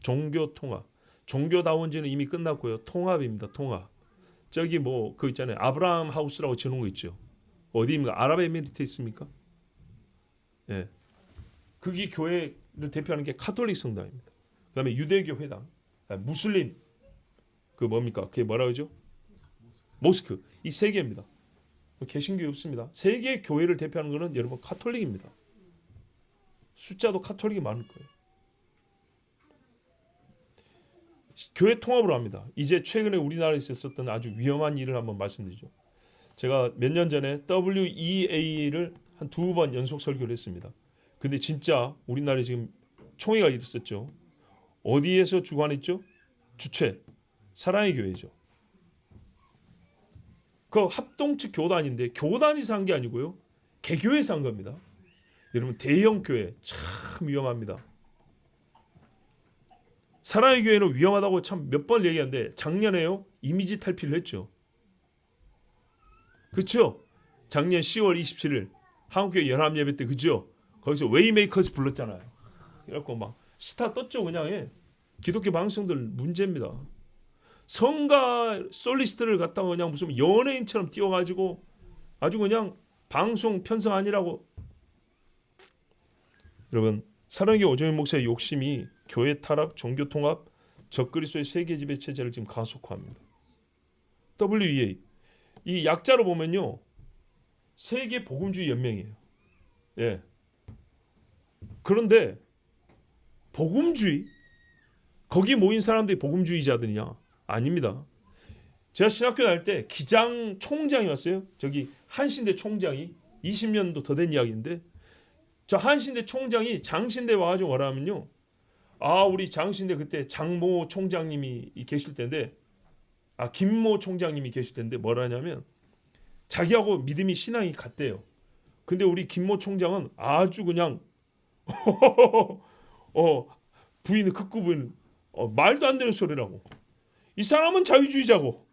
종교 통합, 종교다원지는 이미 끝났고요. 통합입니다. 통합. 저기 뭐 그 있잖아요. 아브라함 하우스라고 지어놓은 거 있죠. 어디입니까? 아랍에미리트에 있습니까? 예. 그게 교회를 대표하는 게 카톨릭 성당입니다. 그다음에 유대교 회당, 무슬림 그 뭡니까? 그게 뭐라 그러죠? 모스크. 이 세 개입니다. 개신교회 없습니다. 세계 교회를 대표하는 것은 여러분 카톨릭입니다. 숫자도 카톨릭이 많을 거예요. 교회 통합으로 합니다. 이제 최근에 우리나라에서 있었던 아주 위험한 일을 한번 말씀드리죠. 제가 몇 년 전에 WEA를 한 2번 연속 설교를 했습니다. 근데 진짜 우리나라에 지금 총회가 있었죠. 어디에서 주관했죠? 주최 사랑의 교회죠. 그 합동측 교단인데 교단에서 한 게 아니고요. 개교에서 한 겁니다. 여러분 대형 교회 참 위험합니다. 사랑의 교회는 위험하다고 참 몇 번 얘기하는데 작년에요 이미지 탈피를 했죠. 그렇죠? 작년 10월 27일 한국교회 연합예배 때 그죠? 거기서 웨이메이커스 불렀잖아요. 그래갖고 막 스타 떴죠 그냥. 기독교 방송들 문제입니다. 성가 솔리스트를 갖다가 그냥 무슨 연예인처럼 띄워가지고 아주 그냥 방송 편성 아니라고. 여러분 사랑의 오정현 목사의 욕심이 교회 타락, 종교 통합, 적그리스도의 세계 지배 체제를 지금 가속화합니다. WEA 이 약자로 보면요 세계 복음주의 연맹이에요. 예. 그런데 복음주의 거기 모인 사람들이 복음주의자들이냐? 아닙니다. 제가 신학교 다닐 때 기장 총장이 왔어요. 저기 한신대 총장이 20년도 더 된 이야기인데 저 한신대 총장이 장신대 와가지고 뭐라 하면요. 우리 장신대 그때 장모 총장님이 계실 때인데 김모 총장님이 계실 때인데 뭐라 하냐면 자기하고 믿음이 신앙이 같대요. 근데 우리 김모 총장은 아주 그냥 부인은 극구 부인 말도 안 되는 소리라고. 이 사람은 자유주의자고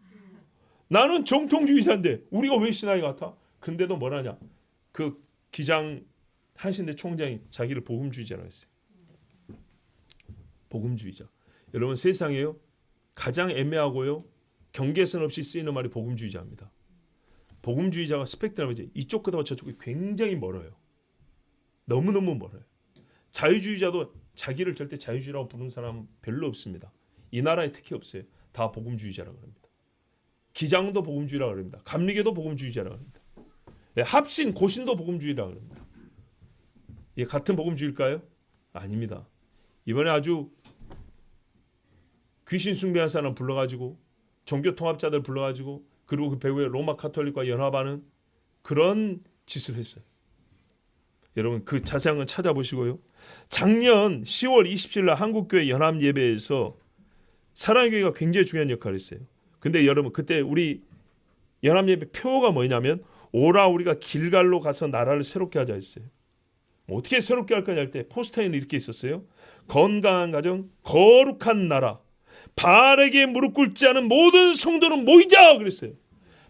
나는 정통주의자인데 우리가 왜 신앙이 같아? 근데도 뭐라냐? 그 기장 한신대 총장이 자기를 복음주의자라고 했어요. 복음주의자. 여러분 세상에요 가장 애매하고요 경계선 없이 쓰이는 말이 복음주의자입니다. 복음주의자가 스펙트럼이 이제 이쪽 끝하고 저쪽이 굉장히 멀어요. 너무너무 멀어요. 자유주의자도 자기를 절대 자유주의라고 부르는 사람은 별로 없습니다. 이 나라에 특히 없어요. 다 복음주의자라고 합니다. 기장도 복음주의라고 합니다. 감리교도 복음주의자라고 합니다. 합신, 고신도 복음주의라고 합니다. 이게 같은 복음주의일까요? 아닙니다. 이번에 아주 귀신 숭배한 사람 불러가지고 종교 통합자들 불러가지고 그리고 그 배후에 로마 카톨릭과 연합하는 그런 짓을 했어요. 여러분 그 자세한 건 찾아보시고요. 작년 10월 27일 날 한국교회 연합예배에서 사랑의 교회가 굉장히 중요한 역할을 했어요. 근데 여러분 그때 우리 연합예배 표어가 뭐냐면 오라 우리가 길갈로 가서 나라를 새롭게 하자 했어요. 어떻게 새롭게 할 거냐 할 때 포스터에는 이렇게 있었어요. 건강한 가정, 거룩한 나라, 바알에게 무릎 꿇지 않은 모든 성도는 모이자 그랬어요.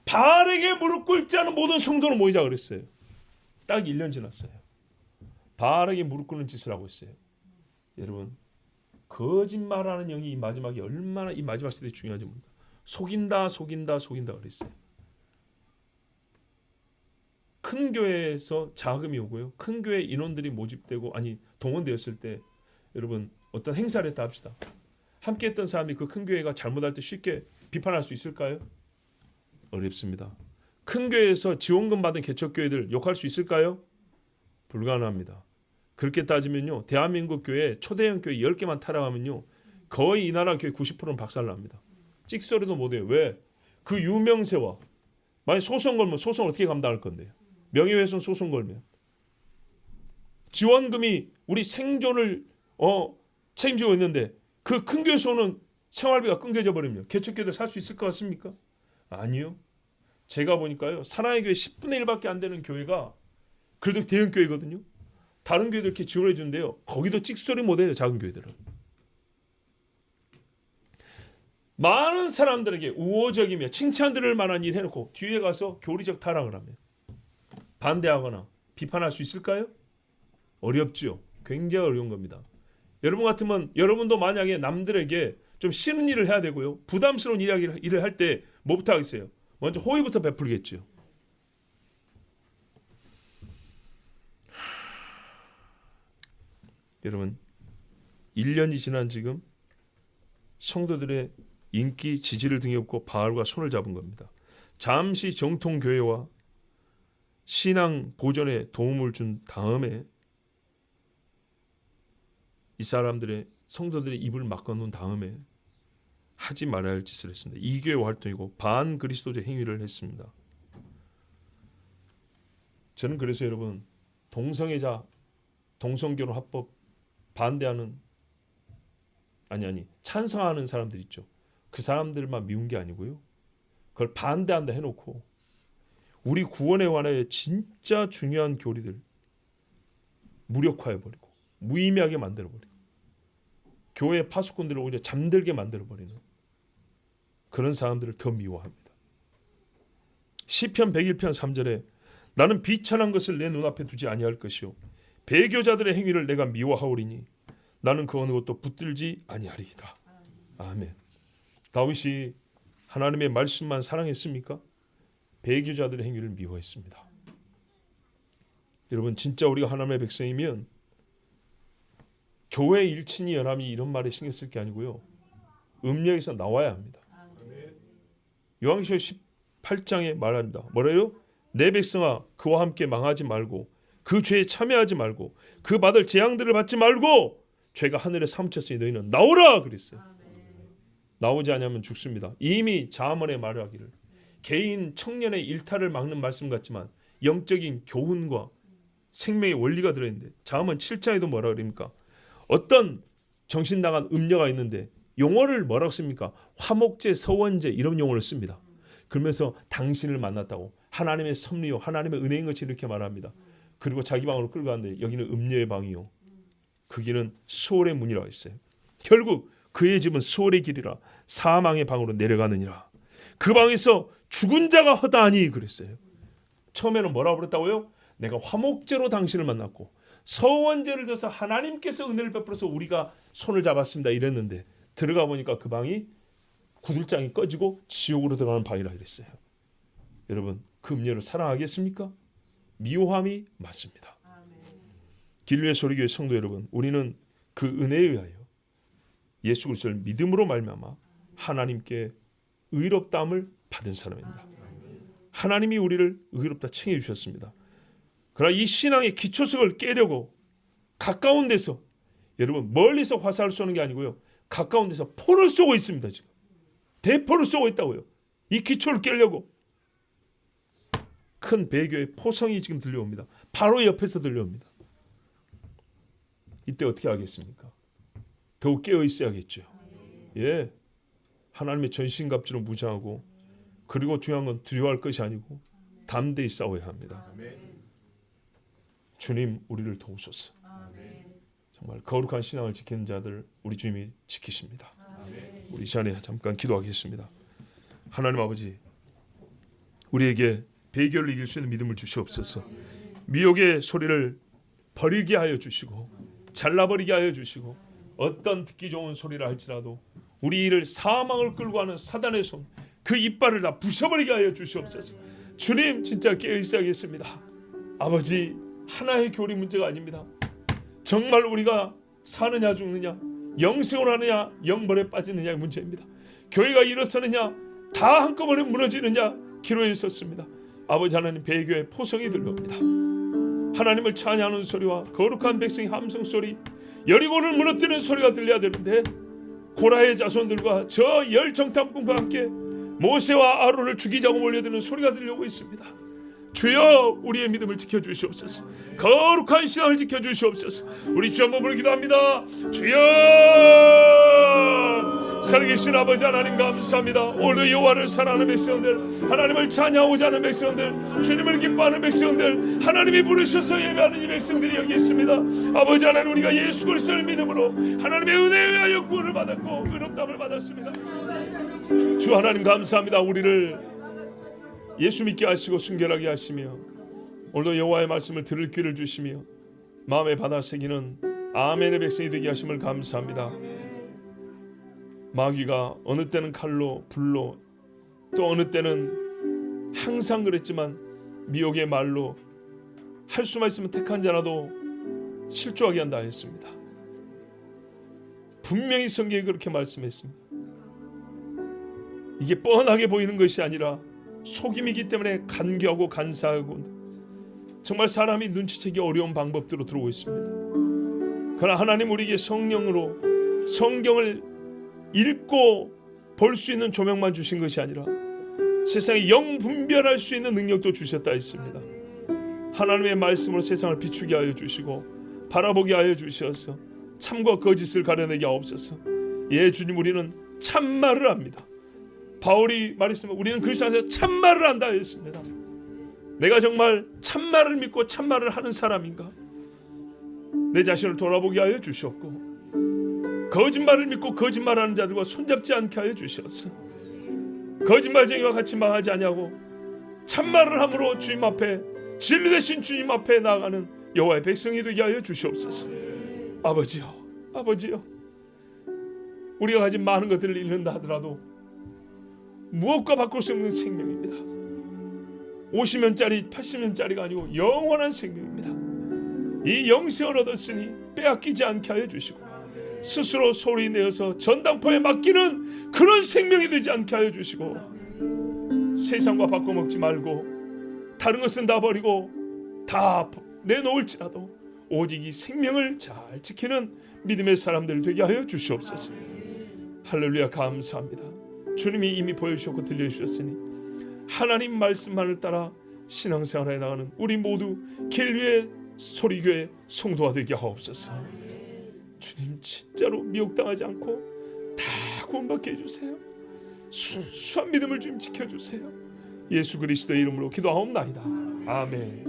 바알에게 무릎 꿇지 않은 모든 성도는 모이자 그랬어요. 딱 1년 지났어요. 바알에게 무릎 꿇는 짓을 하고 있어요. 여러분 거짓말하는 영이 이 마지막에 얼마나 이 마지막 시대에 중요한지 모릅니다. 속인다 그랬어요. 큰 교회에서 자금이 오고요. 큰 교회 인원들이 모집되고 동원되었을 때 여러분 어떤 행사를 했다 합시다. 함께했던 사람이 그 큰 교회가 잘못할 때 쉽게 비판할 수 있을까요? 어렵습니다. 큰 교회에서 지원금 받은 개척교회들 욕할 수 있을까요? 불가능합니다. 그렇게 따지면요. 대한민국 교회 초대형 교회 10개만 타락하면요. 거의 이 나라 교회 90%는 박살납니다. 찍소리도 못해요. 왜? 그 유명세와 만약 소송 걸면 소송 어떻게 감당할 건데요? 명예훼손 소송 걸면 지원금이 우리 생존을 책임지고 있는데 그 큰 교회에서는 생활비가 끊겨져 버리면 개척교회들 살 수 있을 것 같습니까? 아니요. 제가 보니까요. 사랑의 교회 10분의 1밖에 안 되는 교회가 그래도 대형 교회거든요. 다른 교회들 이렇게 지원해 주는데요. 거기도 찍소리 못해요. 작은 교회들은. 많은 사람들에게 우호적이며 칭찬 들을 만한 일 해놓고 뒤에 가서 교리적 타락을 하면 반대하거나 비판할 수 있을까요? 어렵죠. 굉장히 어려운 겁니다. 여러분 같으면 여러분도 만약에 남들에게 좀 싫은 일을 해야 되고요, 부담스러운 일을 할 때 뭐부터 하겠어요? 먼저 호의부터 베풀겠죠. 여러분 1년이 지난 지금 성도들의 인기 지지를 등에 업고 바알과 손을 잡은 겁니다. 잠시 정통교회와 신앙 보존에 도움을 준 다음에 이 사람들의 성도들의 입을 막아놓은 다음에 하지 말아야 할 짓을 했습니다. 이교회 활동이고 반그리스도적 행위를 했습니다. 저는 그래서 여러분 동성애자 동성결혼 합법 반대하는 찬성하는 사람들 있죠. 그 사람들만 미운 게 아니고요, 그걸 반대한다 해놓고 우리 구원에 관하여 진짜 중요한 교리들 무력화해버리고 무의미하게 만들어버리고 교회 파수꾼들을 오히려 잠들게 만들어버리는 그런 사람들을 더 미워합니다. 시편 101편 3절에 나는 비천한 것을 내 눈앞에 두지 아니할 것이요 배교자들의 행위를 내가 미워하오리니 나는 그 어느 것도 붙들지 아니하리이다. 아멘. 다윗이 하나님의 말씀만 사랑했습니까? 배교자들의 행위를 미워했습니다. 여러분 진짜 우리가 하나님의 백성이면 교회 일친이 연합이 이런 말에 신경 쓸 게 아니고요, 음력에서 나와야 합니다. 요한계시록 18장에 말합니다. 뭐래요? 내 백성아 그와 함께 망하지 말고 그 죄에 참여하지 말고 그 받을 재앙들을 받지 말고 죄가 하늘에 사무쳤으니 너희는 나오라 그랬어요. 나오지 않으면 죽습니다. 이미 잠언에 말하기를 개인 청년의 일탈을 막는 말씀 같지만 영적인 교훈과 생명의 원리가 들어있는데 잠언 7장에도 뭐라 그럽니까? 어떤 정신 나간 음녀가 있는데 용어를 뭐라고 씁니까? 화목제, 서원제 이런 용어를 씁니다. 그러면서 당신을 만났다고 하나님의 섭리요 하나님의 은혜인 것이 이렇게 말합니다. 그리고 자기 방으로 끌고 갔는데 여기는 음녀의 방이요 그 길은 수월의 문이라고 했어요. 결국 그의 집은 수월의 길이라 사망의 방으로 내려가느니라. 그 방에서 죽은 자가 허다하니 그랬어요. 처음에는 뭐라고 그랬다고요? 내가 화목제로 당신을 만났고 서원제를 들어서 하나님께서 은혜를 베풀어서 우리가 손을 잡았습니다 이랬는데 들어가 보니까 그 방이 구들장이 꺼지고 지옥으로 들어가는 방이라 그랬어요. 여러분 그 음녀를 사랑하겠습니까? 미워함이 맞습니다. 길류의 소리교회 성도 여러분, 우리는 그 은혜에 의하여 예수 그리스도를 믿음으로 말미암아 하나님께 의롭다함을 받은 사람입니다. 하나님이 우리를 의롭다 칭해 주셨습니다. 그러나 이 신앙의 기초석을 깨려고 가까운 데서 여러분 멀리서 화살을 쏘는 게 아니고요, 가까운 데서 포를 쏘고 있습니다. 지금 대포를 쏘고 있다고요. 이 기초를 깨려고 큰 배교의 포성이 지금 들려옵니다. 바로 옆에서 들려옵니다. 이때 어떻게 하겠습니까? 더욱 깨어 있어야겠죠. 예, 하나님의 전신갑주로 무장하고 그리고 중요한 건 두려워할 것이 아니고 담대히 싸워야 합니다. 주님 우리를 도우소서. 정말 거룩한 신앙을 지키는 자들 우리 주님이 지키십니다. 우리 이 시간에 잠깐 기도하겠습니다. 하나님 아버지, 우리에게 배교를 이길 수 있는 믿음을 주시옵소서. 미혹의 소리를 버리게 하여 주시고 잘라버리게 하여 주시고 어떤 듣기 좋은 소리를 할지라도 우리를 사망을 끌고 가는 사단의 손, 그 이빨을 다 부셔버리게 하여 주시옵소서. 주님 진짜 깨어 있어야겠습니다. 아버지, 하나의 교리 문제가 아닙니다. 정말 우리가 사느냐 죽느냐, 영생을 하느냐 영벌에 빠지느냐의 문제입니다. 교회가 일어서느냐 다 한꺼번에 무너지느냐 기로에 있었습니다. 아버지 하나님, 배교의 포성이 들려옵니다. 하나님을 찬양하는 소리와 거룩한 백성의 함성 소리, 여리고를 무너뜨리는 소리가 들려야 되는데 고라의 자손들과 저 열 정탐꾼과 함께 모세와 아론을 죽이자고 몰려드는 소리가 들려오고 있습니다. 주여 우리의 믿음을 지켜주시옵소서. 거룩한 신앙을 지켜주시옵소서. 우리 주 한번 기도합니다. 주여 살아계신 아버지 하나님 감사합니다. 오늘 여호와를 사랑하는 백성들, 하나님을 찬양하고자 하는 백성들, 주님을 기뻐하는 백성들, 하나님이 부르셔서 예배하는 이 백성들이 여기 있습니다. 아버지 하나님, 우리가 예수 그리스도를 믿음으로 하나님의 은혜에 의하여 구원을 받았고 의롭다함을 받았습니다. 주 하나님 감사합니다. 우리를 예수 믿게 하시고 순결하게 하시며 오늘도 여호와의 말씀을 들을 귀를 주시며 마음에 받아 새기는 아멘의 백성이 되게 하심을 감사합니다. 마귀가 어느 때는 칼로 불로 또 어느 때는 항상 그랬지만 미혹의 말로 할 수만 있으면 택한 자라도 실족하게 한다 했습니다. 분명히 성경이 그렇게 말씀했습니다. 이게 뻔하게 보이는 것이 아니라 속임이기 때문에 간교하고 간사하고 정말 사람이 눈치채기 어려운 방법들로 들어오고 있습니다. 그러나 하나님 우리에게 성령으로 성경을 읽고 볼 수 있는 조명만 주신 것이 아니라 세상에 영 분별할 수 있는 능력도 주셨다 했습니다. 하나님의 말씀으로 세상을 비추게 하여 주시고 바라보게 하여 주셔서 참과 거짓을 가려내게 하옵소서. 예 주님, 우리는 참말을 합니다. 바울이 말했습니다. 우리는 그리스도 안에서 참말을 한다 했습니다. 내가 정말 참말을 믿고 참말을 하는 사람인가? 내 자신을 돌아보게 하여 주셨고 거짓말을 믿고 거짓말하는 자들과 손잡지 않게 하여 주셨어. 거짓말쟁이와 같이 망하지 아니하고 참말을 함으로 주님 앞에 진리 되신 주님 앞에 나아가는 여호와의 백성이 되게 하여 주시옵소서. 아버지요, 아버지요, 우리가 가진 많은 것들을 잃는다 하더라도 무엇과 바꿀 수 없는 생명입니다. 50년짜리 80년짜리가 아니고 영원한 생명입니다. 이 영생을 얻었으니 빼앗기지 않게 하여 주시고 스스로 소리 내어서 전당포에 맡기는 그런 생명이 되지 않게 하여 주시고 세상과 바꿔먹지 말고 다른 것은 다 버리고 다 내놓을지라도 오직 이 생명을 잘 지키는 믿음의 사람들 되게 하여 주시옵소서. 할렐루야, 감사합니다. 주님이 이미 보여주셨고 들려주셨으니 하나님 말씀만을 따라 신앙생활에 나가는 우리 모두 길위의 소리교회 성도가 되게 하옵소서. 주님 진짜로 미혹당하지 않고 다 구원받게 해주세요. 순수한 믿음을 주님 지켜주세요. 예수 그리스도의 이름으로 기도하옵나이다. 아멘.